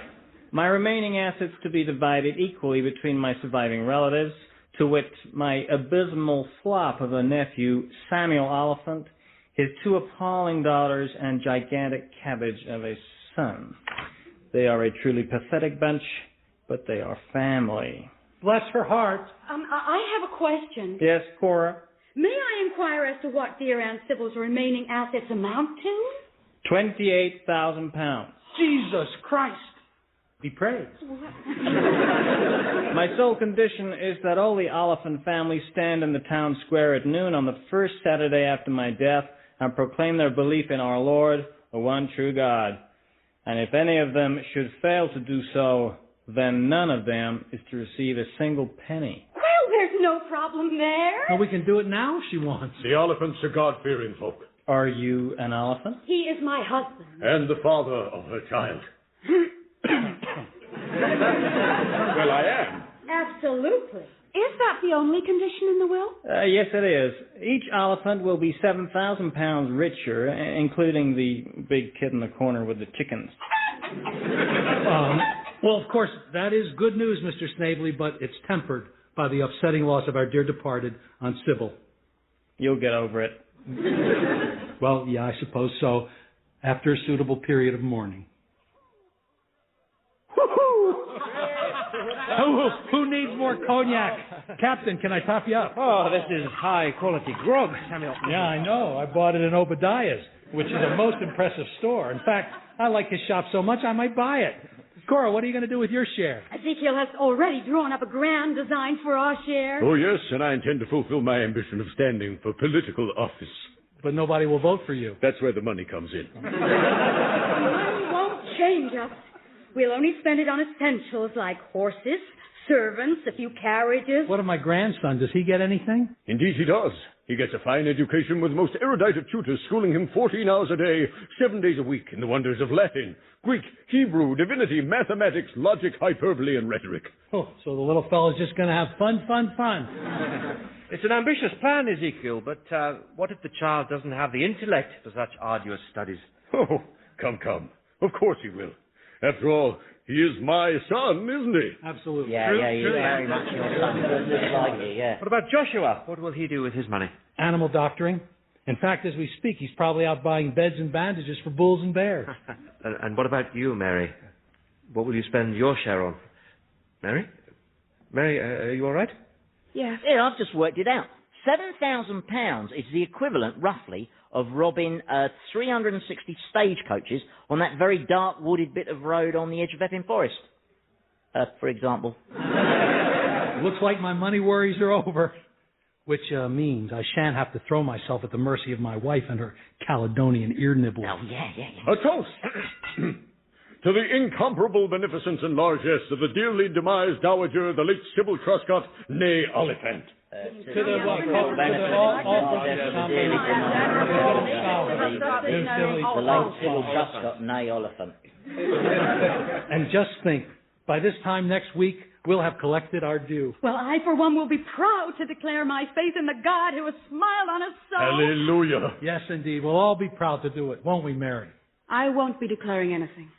Speaker 10: My remaining assets to be divided equally between my surviving relatives, to wit, my abysmal flop of a nephew, Samuel Oliphant, his two appalling daughters, and gigantic cabbage of a son. They are a truly pathetic bunch, but they are family.
Speaker 3: Bless her heart.
Speaker 7: I have a question.
Speaker 10: Yes, Cora?
Speaker 7: May I inquire as to what dear Aunt Sybil's remaining assets amount to?
Speaker 10: 28,000 pounds.
Speaker 3: Jesus Christ. Be praised.
Speaker 10: My sole condition is that all the Oliphant family stand in the town square at noon on the first Saturday after my death and proclaim their belief in our Lord, the one true God. And if any of them should fail to do so, then none of them is to receive a single penny.
Speaker 7: Well, there's no problem there.
Speaker 3: Well, we can do it now if she wants.
Speaker 6: The Oliphants are God-fearing folk.
Speaker 10: Are you an Oliphant?
Speaker 7: He is my husband.
Speaker 6: And the father of her child. Well, I am.
Speaker 7: Absolutely.
Speaker 5: Is that the only condition in the will?
Speaker 10: Yes, it is. Each Oliphant will be 7,000 pounds richer, including the big kid in the corner with the chickens.
Speaker 3: Well, of course, that is good news, Mr. Snavely, but it's tempered by the upsetting loss of our dear departed, Aunt Sybil.
Speaker 10: You'll get over it.
Speaker 3: Well, yeah, I suppose so, after a suitable period of mourning. Who needs more cognac? Captain, can I top you up?
Speaker 4: Oh, this is high-quality grog, Samuel.
Speaker 3: Yeah, I know. I bought it in Obadiah's, which is a most impressive store. In fact, I like his shop so much I might buy it. Cora, what are you going to do with your share?
Speaker 7: Ezekiel has already drawn up a grand design for our share.
Speaker 6: Oh, yes, and I intend to fulfill my ambition of standing for political office.
Speaker 3: But nobody will vote for you.
Speaker 6: That's where the money comes in.
Speaker 7: Money won't change us. We'll only spend it on essentials like horses, servants, a few carriages.
Speaker 3: What of my grandson? Does he get anything?
Speaker 6: Indeed he does. He gets a fine education with the most erudite of tutors, schooling him 14 hours a day, 7 days a week, in the wonders of Latin, Greek, Hebrew, divinity, mathematics, logic, hyperbole, and rhetoric.
Speaker 3: Oh, so the little fellow's just going to have fun.
Speaker 4: It's an ambitious plan, Ezekiel, but what if the child doesn't have the intellect for such arduous studies?
Speaker 6: Oh, come. Of course he will. After all, he is my son, isn't he?
Speaker 3: Absolutely.
Speaker 2: Yeah, he's very much your son. Just like you, yeah.
Speaker 4: What about Joshua? What will he do with his money?
Speaker 3: Animal doctoring. In fact, as we speak, he's probably out buying beds and bandages for bulls and bears.
Speaker 4: And what about you, Mary? What will you spend your share on? Mary? Mary, are you all right?
Speaker 5: Yes.
Speaker 2: Yeah, I've just worked it out. £7,000 is the equivalent, roughly, of robbing 360 stagecoaches on that very dark, wooded bit of road on the edge of Epping Forest, for example.
Speaker 3: Looks like my money worries are over, which means I shan't have to throw myself at the mercy of my wife and her Caledonian ear nibbles.
Speaker 2: Oh, yeah.
Speaker 6: A toast to the incomparable beneficence and largesse of the dearly demised Dowager, the late Sybil Truscott, née Oliphant.
Speaker 2: To the late Sybil Truscott, née Oliphant.
Speaker 3: And just think, by this time next week, we'll have collected our due.
Speaker 7: Well, I, for one, will be proud to declare my faith in the God who has smiled on us so.
Speaker 6: Hallelujah.
Speaker 3: Yes, indeed. We'll all be proud to do it, won't we, Mary?
Speaker 5: I won't be declaring anything.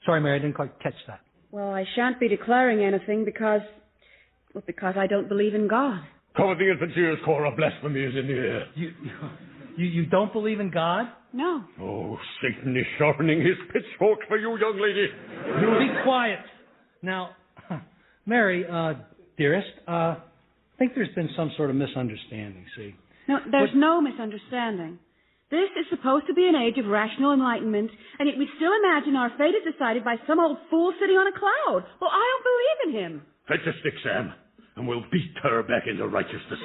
Speaker 3: Sorry, Mary, I didn't quite catch that.
Speaker 5: Well, I shan't be declaring anything because I don't believe in God.
Speaker 6: Cover the infant's ears, Cora. Blasphemy is in the air.
Speaker 3: You don't believe in God?
Speaker 5: No.
Speaker 6: Oh, Satan is sharpening his pitchfork for you, young lady.
Speaker 3: You be quiet. Now, Mary, dearest, I think there's been some sort of misunderstanding, see?
Speaker 5: No, there's no misunderstanding. This is supposed to be an age of rational enlightenment, and yet we still imagine our fate is decided by some old fool sitting on a cloud. Well, I don't believe in him.
Speaker 6: Fetch a stick, Sam, and we'll beat her back into righteousness.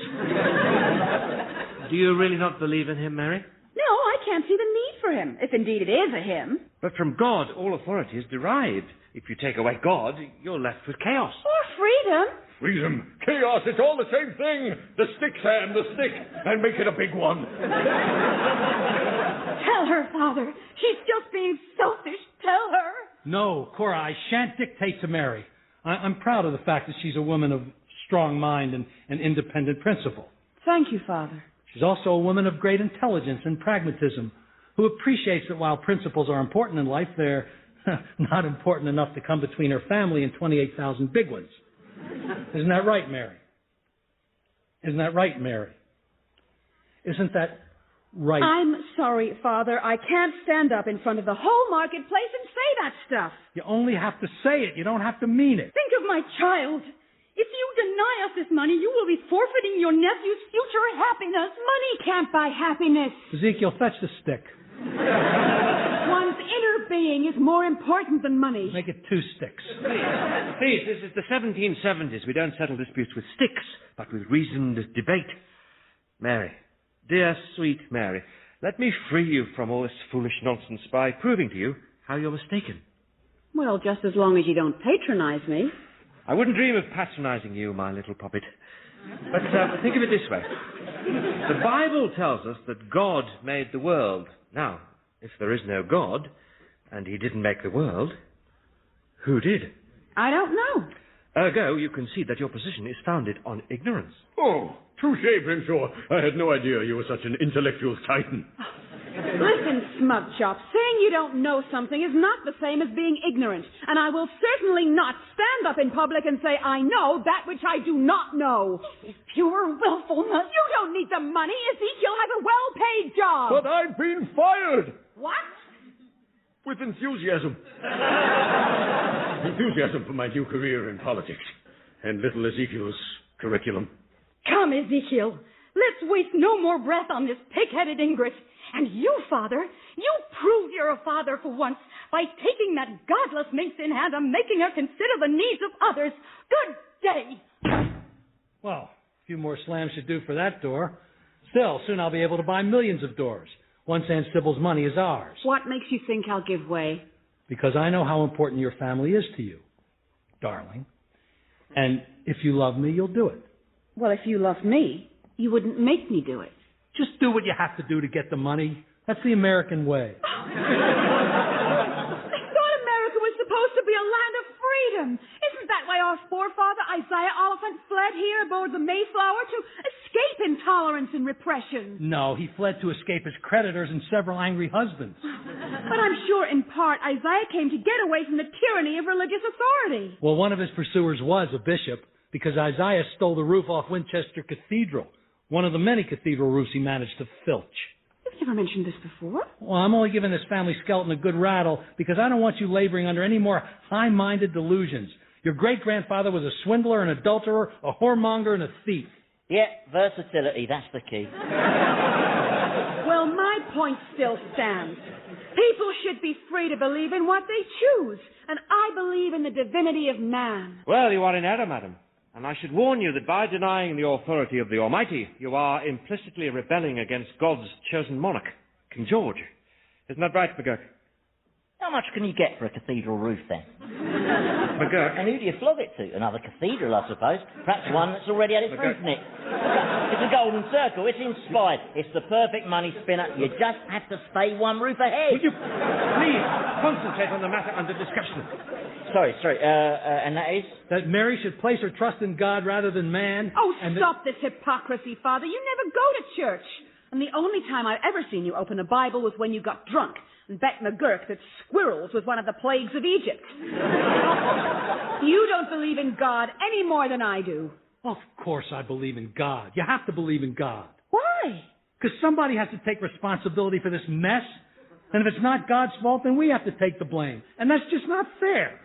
Speaker 4: Do you really not believe in him, Mary?
Speaker 5: No, I can't see the need for him, if indeed it is a him.
Speaker 4: But from God, all authority is derived. If you take away God, you're left with chaos.
Speaker 5: Or freedom.
Speaker 6: Freedom, chaos, it's all the same thing. The stick, Sam, the stick, and make it a big one.
Speaker 7: Tell her, Father. She's just being selfish. Tell her.
Speaker 3: No, Cora, I shan't dictate to Mary. I'm proud of the fact that she's a woman of strong mind and independent principle.
Speaker 5: Thank you, Father.
Speaker 3: She's also a woman of great intelligence and pragmatism who appreciates that while principles are important in life, they're not important enough to come between her family and 28,000 big ones. Isn't that right, Mary? Isn't that right, Mary? Isn't that right?
Speaker 5: I'm sorry, Father. I can't stand up in front of the whole marketplace and say that stuff.
Speaker 3: You only have to say it. You don't have to mean it.
Speaker 7: Think of my child. If you deny us this money, you will be forfeiting your nephew's future happiness.
Speaker 5: Money can't buy happiness.
Speaker 3: Ezekiel, fetch the stick.
Speaker 5: One's inner being is more important than money.
Speaker 3: Make it 2 sticks.
Speaker 4: Please, this is the 1770s. We don't settle disputes with sticks, but with reasoned debate. Mary, dear, sweet Mary, let me free you from all this foolish nonsense by proving to you how you're mistaken.
Speaker 5: Well, just as long as you don't patronize me.
Speaker 4: I wouldn't dream of patronizing you, my little puppet. But think of it this way. The Bible tells us that God made the world. Now, if there is no God, and he didn't make the world, who did?
Speaker 5: I don't know.
Speaker 4: Ergo, you can see that your position is founded on ignorance.
Speaker 6: Oh, touché, Brimshaw. I had no idea you were such an intellectual titan.
Speaker 5: Listen, Smugchop, saying you don't know something is not the same as being ignorant, and I will certainly not stand up in public and say I know that which I do not know.
Speaker 7: It's pure willfulness.
Speaker 5: You don't need the money. Ezekiel has a well-paid job.
Speaker 6: But I've been fired.
Speaker 5: What?
Speaker 6: With enthusiasm. Enthusiasm for my new career in politics and little Ezekiel's curriculum.
Speaker 7: Come, Ezekiel. Let's waste no more breath on this pig-headed ingrate. And you, Father, you prove you're a father for once by taking that godless minx in hand and making her consider the needs of others. Good day.
Speaker 3: Well, a few more slams should do for that door. Still, soon I'll be able to buy millions of doors. Once Aunt Sybil's money is ours.
Speaker 5: What makes you think I'll give way?
Speaker 3: Because I know how important your family is to you, darling. And if you love me, you'll do it.
Speaker 5: Well, if you love me, you wouldn't make me do it.
Speaker 3: Just do what you have to do to get the money. That's the American way.
Speaker 5: I thought America was supposed to be a land of freedom. Isn't that why our forefather Isaiah Oliphant fled here aboard the Mayflower to escape intolerance and repression?
Speaker 3: No, he fled to escape his creditors and several angry husbands.
Speaker 5: But I'm sure in part Isaiah came to get away from the tyranny of religious authority.
Speaker 3: Well, one of his pursuers was a bishop because Isaiah stole the roof off Winchester Cathedral. One of the many cathedral roofs he managed to filch.
Speaker 5: You've never mentioned this before.
Speaker 3: Well, I'm only giving this family skeleton a good rattle because I don't want you laboring under any more high-minded delusions. Your great-grandfather was a swindler, an adulterer, a whoremonger, and a thief.
Speaker 2: Yeah, versatility, that's the key.
Speaker 5: Well, my point still stands. People should be free to believe in what they choose, and I believe in the divinity of man.
Speaker 4: Well, you are in error, madam. And I should warn you that by denying the authority of the Almighty, you are implicitly rebelling against God's chosen monarch, King George. Isn't that right, McGurk?
Speaker 2: How much can you get for a cathedral roof, then?
Speaker 4: McGurk?
Speaker 2: And who do you flog it to? Another cathedral, I suppose. Perhaps one that's already had its roof nicked. It's a golden circle. It's inspired. It's the perfect money spinner. You just have to stay one roof ahead.
Speaker 4: Would you please concentrate on the matter under discussion?
Speaker 2: Sorry. And that is?
Speaker 3: That Mary should place her trust in God rather than man.
Speaker 5: Oh, stop this hypocrisy, Father. You never go to church. And the only time I've ever seen you open a Bible was when you got drunk and bet McGurk that squirrels was one of the plagues of Egypt. You don't believe in God any more than I do.
Speaker 3: Of course I believe in God. You have to believe in God.
Speaker 5: Why?
Speaker 3: Because somebody has to take responsibility for this mess. And if it's not God's fault, then we have to take the blame. And that's just not fair.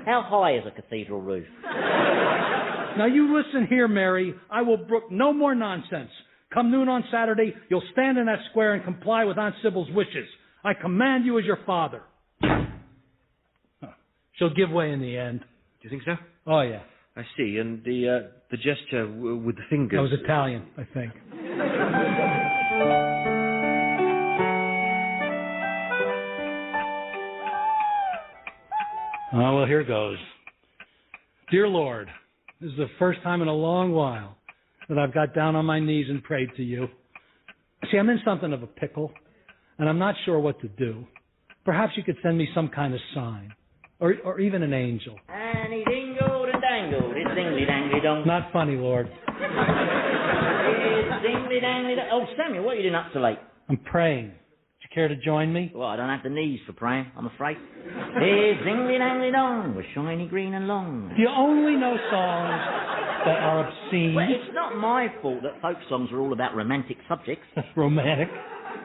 Speaker 2: How high is a cathedral roof?
Speaker 3: Now you listen here, Mary. I will brook no more nonsense. Come noon on Saturday, you'll stand in that square and comply with Aunt Sybil's wishes. I command you as your father. She'll give way in the end.
Speaker 4: Do you think so?
Speaker 3: Oh, yeah.
Speaker 4: I see. And the gesture with the fingers...
Speaker 3: That was Italian, I think. Oh, well, here goes. Dear Lord, this is the first time in a long while that I've got down on my knees and prayed to you. See, I'm in something of a pickle, and I'm not sure what to do. Perhaps you could send me some kind of sign, or even an angel.
Speaker 2: And he dingled and dangled, it's dingly-dangly-dong.
Speaker 3: Not funny, Lord.
Speaker 2: It's dingly-dangly-dong. Oh, Samuel, what are you doing up so late?
Speaker 3: I'm praying. Would you care to join me?
Speaker 2: Well, I don't have the knees for praying, I'm afraid. It's dingly-dangly-dong, with shiny green and long.
Speaker 3: Do you only know songs that are obscene?
Speaker 2: Well, it's not my fault that folk songs are all about romantic subjects.
Speaker 3: Romantic?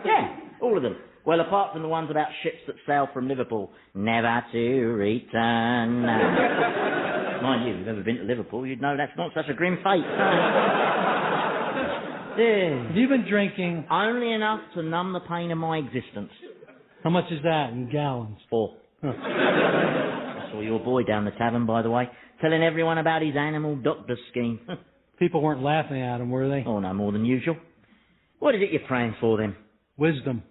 Speaker 2: Yeah, all of them. Well, apart from the ones about ships that sail from Liverpool, never to return. Mind you, if you've ever been to Liverpool, you'd know that's not such a grim fate. Yeah.
Speaker 3: Have you been drinking?
Speaker 2: Only enough to numb the pain of my existence.
Speaker 3: How much is that in gallons?
Speaker 2: 4. I saw your boy down the tavern, by the way, telling everyone about his animal doctor scheme.
Speaker 3: People weren't laughing at him, were they?
Speaker 2: Oh, no more than usual. What is it you're praying for, then?
Speaker 3: Wisdom.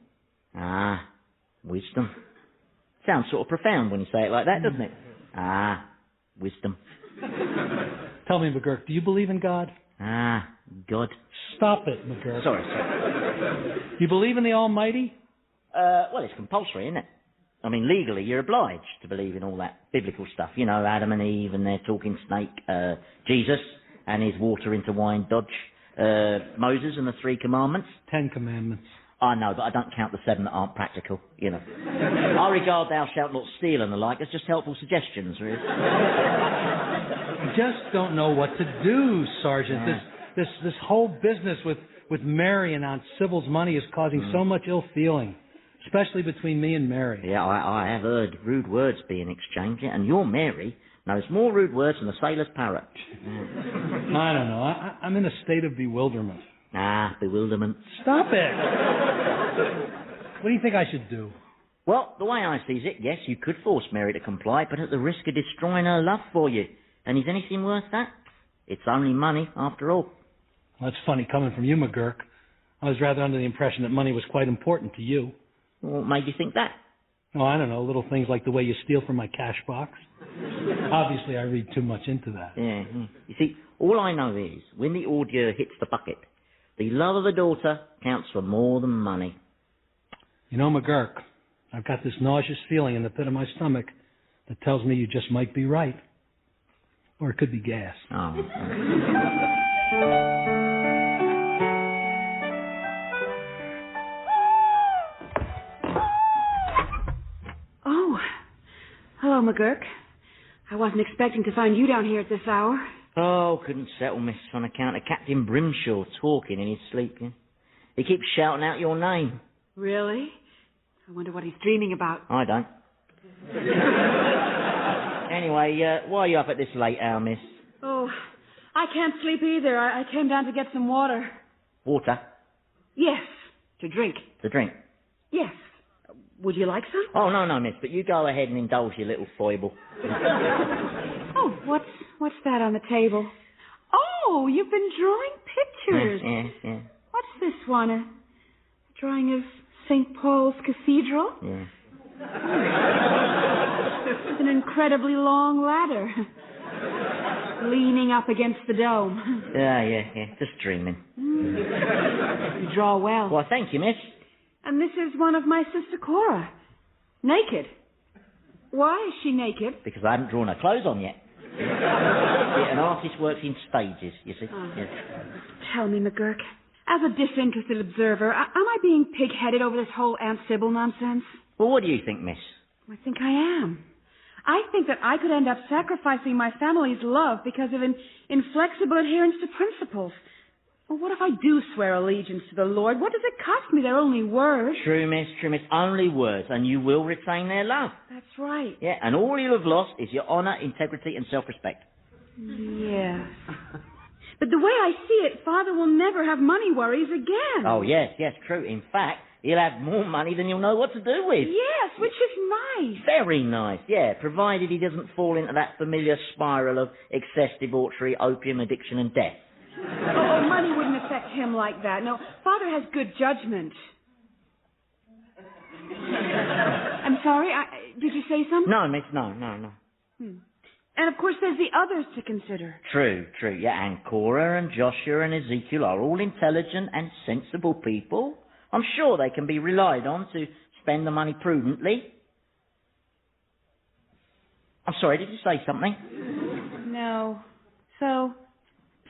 Speaker 2: Ah, wisdom. Sounds sort of profound when you say it like that, doesn't it? Ah, wisdom.
Speaker 3: Tell me, McGurk, do you believe in God?
Speaker 2: Ah, God.
Speaker 3: Stop it, McGurk.
Speaker 2: Sorry.
Speaker 3: You believe in the Almighty?
Speaker 2: Well, it's compulsory, isn't it? I mean, legally, you're obliged to believe in all that biblical stuff. You know, Adam and Eve and their talking snake, Jesus and his water into wine dodge, Moses and the 3 commandments.
Speaker 3: 10 commandments.
Speaker 2: I know, but I don't count the 7 that aren't practical, you know. I regard thou shalt not steal and the like as just helpful suggestions, really.
Speaker 3: I just don't know what to do, Sergeant.
Speaker 2: Yeah.
Speaker 3: This whole business with Mary and Aunt Sybil's money is causing so much ill feeling, especially between me and Mary.
Speaker 2: Yeah, I have heard rude words being exchanged, and your Mary knows more rude words than a sailor's parrot. Yeah.
Speaker 3: I don't know. I'm in a state of bewilderment.
Speaker 2: Ah, bewilderment.
Speaker 3: Stop it! What do you think I should do?
Speaker 2: Well, the way I sees it, yes, you could force Mary to comply, but at the risk of destroying her love for you. And is anything worth that? It's only money, after all.
Speaker 3: Well, that's funny coming from you, McGurk. I was rather under the impression that money was quite important to you.
Speaker 2: Well, what made you think that?
Speaker 3: Oh, I don't know, little things like the way you steal from my cash box. Obviously, I read too much into that.
Speaker 2: Yeah. You see, all I know is, when the ordure hits the bucket, the love of a daughter counts for more than money.
Speaker 3: You know, McGurk, I've got this nauseous feeling in the pit of my stomach that tells me you just might be right. Or it could be gas.
Speaker 2: Oh.
Speaker 5: Oh. Hello, McGurk. I wasn't expecting to find you down here at this hour.
Speaker 2: Oh, couldn't settle, miss, on account of Captain Brimshaw talking in his sleep. Yeah? He keeps shouting out your name.
Speaker 5: Really? I wonder what he's dreaming about.
Speaker 2: I don't. Anyway, why are you up at this late hour, miss?
Speaker 5: Oh, I can't sleep either. I came down to get some water.
Speaker 2: Water?
Speaker 5: Yes, to drink.
Speaker 2: To drink?
Speaker 5: Yes. Would you like some?
Speaker 2: Oh, no, miss, but you go ahead and indulge your little foible.
Speaker 5: Oh, what's that on the table? Oh, you've been drawing pictures.
Speaker 2: Yeah.
Speaker 5: What's this one? A drawing of St. Paul's Cathedral?
Speaker 2: Yeah.
Speaker 5: It's an incredibly long ladder. Leaning up against the dome.
Speaker 2: Yeah. Just dreaming.
Speaker 5: You draw well.
Speaker 2: Well, thank you, miss.
Speaker 5: And this is one of my sister Cora. Naked. Why is she naked?
Speaker 2: Because I haven't drawn her clothes on yet. Yeah, an artist works in stages, you see. Yeah.
Speaker 5: Tell me, McGurk, as a disinterested observer, am I being pig-headed over this whole Aunt Sybil nonsense?
Speaker 2: Well, what do you think, miss?
Speaker 5: I think I am. I think that I could end up sacrificing my family's love because of an inflexible adherence to principles. Well, what if I do swear allegiance to the Lord? What does it cost me? They're only words.
Speaker 2: True, miss. Only words, and you will retain their love.
Speaker 5: That's right.
Speaker 2: Yeah, and all you'll have lost is your honour, integrity, and self-respect.
Speaker 5: Yes. But the way I see it, Father will never have money worries again.
Speaker 2: Oh, yes, true. In fact, he'll have more money than you'll know what to do with.
Speaker 5: Yes, which is nice.
Speaker 2: Very nice, yeah, provided he doesn't fall into that familiar spiral of excess, debauchery, opium addiction, and death.
Speaker 5: Oh, money wouldn't affect him like that. No, Father has good judgment. I'm sorry, did you say something?
Speaker 2: No, miss, no.
Speaker 5: And of course there's the others to consider.
Speaker 2: True, yeah, and Cora and Joshua and Ezekiel are all intelligent and sensible people. I'm sure they can be relied on to spend the money prudently. I'm sorry, did you say something?
Speaker 5: No. So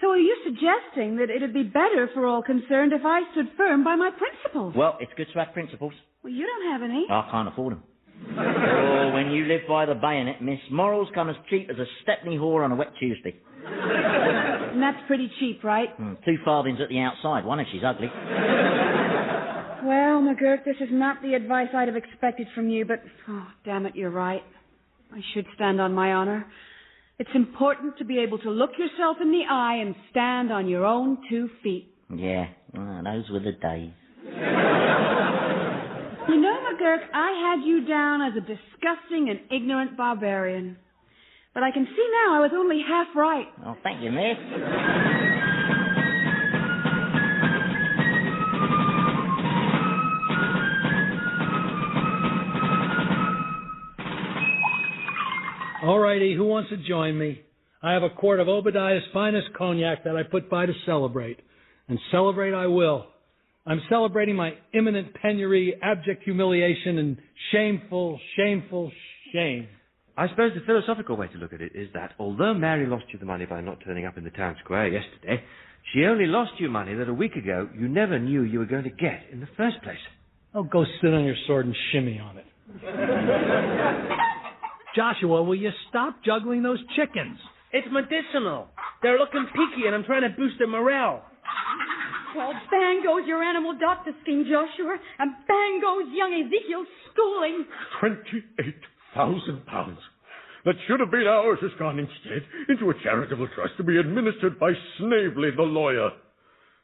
Speaker 5: are you suggesting that it'd be better for all concerned if I stood firm by my principles?
Speaker 2: Well, it's good to have principles.
Speaker 5: Well, you don't have any.
Speaker 2: I can't afford them. Oh, when you live by the bayonet, miss, morals come as cheap as a Stepney whore on a wet Tuesday.
Speaker 5: And that's pretty cheap, right?
Speaker 2: 2 farthings at the outside, one if she's ugly.
Speaker 5: Well, McGurk, this is not the advice I'd have expected from you, but, oh, damn it, you're right. I should stand on my honor. It's important to be able to look yourself in the eye and stand on your own 2 feet.
Speaker 2: Yeah, those were the days.
Speaker 5: You know, McGurk, I had you down as a disgusting and ignorant barbarian. But I can see now I was only half right.
Speaker 2: Oh, thank you, miss.
Speaker 3: All righty, who wants to join me? I have a quart of Obadiah's finest cognac that I put by to celebrate. And celebrate I will. I'm celebrating my imminent penury, abject humiliation, and shameful shame.
Speaker 4: I suppose the philosophical way to look at it is that although Mary lost you the money by not turning up in the town square yesterday, she only lost you money that a week ago you never knew you were going to get in the first place.
Speaker 3: Oh, go sit on your sword and shimmy on it. Joshua, will you stop juggling those chickens?
Speaker 8: It's medicinal. They're looking peaky, and I'm trying to boost their morale.
Speaker 7: Well, bang goes your animal doctor scheme, Joshua, and bang goes young Ezekiel's schooling.
Speaker 6: £28,000. That should have been ours has gone instead into a charitable trust to be administered by Snavely the lawyer,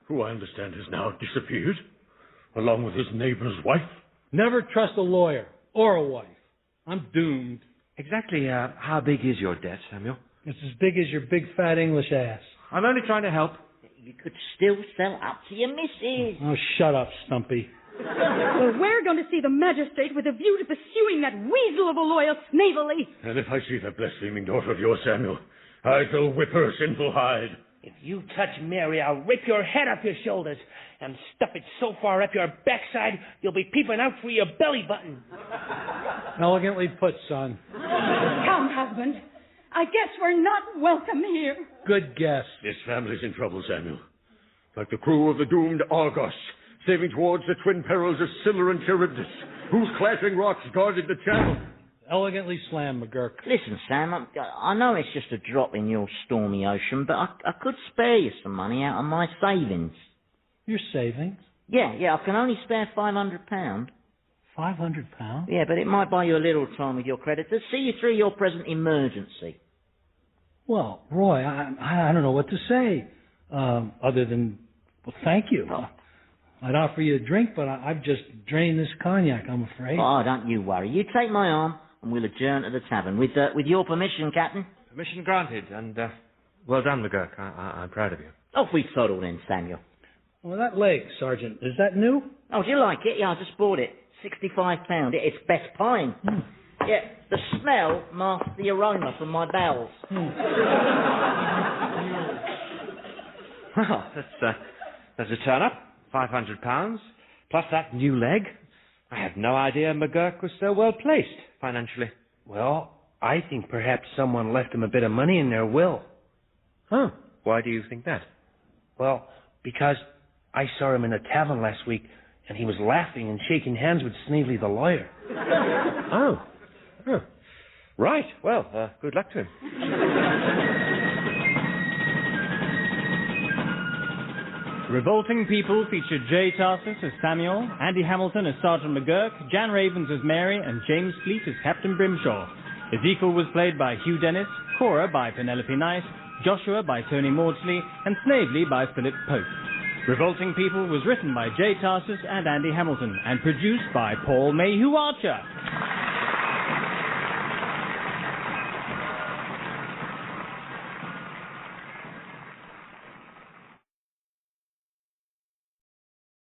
Speaker 6: who I understand has now disappeared, along with his neighbor's wife.
Speaker 3: Never trust a lawyer or a wife. I'm doomed.
Speaker 4: Exactly how big is your debt, Samuel?
Speaker 3: It's as big as your big fat English ass.
Speaker 4: I'm only trying to help.
Speaker 2: You could still sell up to your missus.
Speaker 3: Oh, shut up, Stumpy.
Speaker 7: Well, we're going to see the magistrate with a view to pursuing that weasel of a lawyer, Snavely.
Speaker 6: And if I see that blaspheming daughter of yours, Samuel, I shall whip her sinful hide.
Speaker 8: If you touch Mary, I'll rip your head off your shoulders and stuff it so far up your backside you'll be peeping out through your belly button.
Speaker 3: Elegantly put, son.
Speaker 7: Come, husband. I guess we're not welcome here.
Speaker 3: Good guess.
Speaker 6: This family's in trouble, Samuel. Like the crew of the doomed Argos, sailing towards the twin perils of Scylla and Charybdis, whose clashing rocks guarded the channel.
Speaker 3: Elegantly slammed, McGurk.
Speaker 2: Listen, Sam, I know it's just a drop in your stormy ocean, but I could spare you some money out of my savings.
Speaker 3: Your savings?
Speaker 2: Yeah, I can only spare £500.
Speaker 3: £500?
Speaker 2: Yeah, but it might buy you a little time with your creditors. See you through your present emergency.
Speaker 3: Well, Roy, I don't know what to say, other than, well, thank you. I'd offer you a drink, but I've just drained this cognac, I'm afraid.
Speaker 2: Oh, don't you worry. You take my arm, and we'll adjourn to the tavern. With your permission, Captain.
Speaker 4: Permission granted, and well done, McGurk. I'm proud of you.
Speaker 2: Off we toddle then, Samuel.
Speaker 3: Well, that leg, Sergeant, is that new?
Speaker 2: Oh, do you like it? Yeah, I just bought it. £65. It's best pine. Yeah, the smell masks the aroma from my bowels.
Speaker 4: Well, that's a turn-up. £500, plus that new leg. I had no idea McGurk was so well placed financially.
Speaker 8: Well, I think perhaps someone left him a bit of money in their will.
Speaker 4: Huh? Why do you think that?
Speaker 8: Well, because I saw him in a tavern last week, and he was laughing and shaking hands with Snavely the lawyer.
Speaker 4: Oh. Huh. Right. Well, good luck to him.
Speaker 10: Revolting People featured J. Tarses as Samuel, Andy Hamilton as Sergeant McGurk, Jan Ravens as Mary, and James Fleet as Captain Brimshaw. Ezekiel was played by Hugh Dennis, Cora by Penelope Nice, Joshua by Tony Maudsley, and Snavely by Philip Pope. Revolting People was written by J. Tarses and Andy Hamilton, and produced by Paul Mayhew-Archer.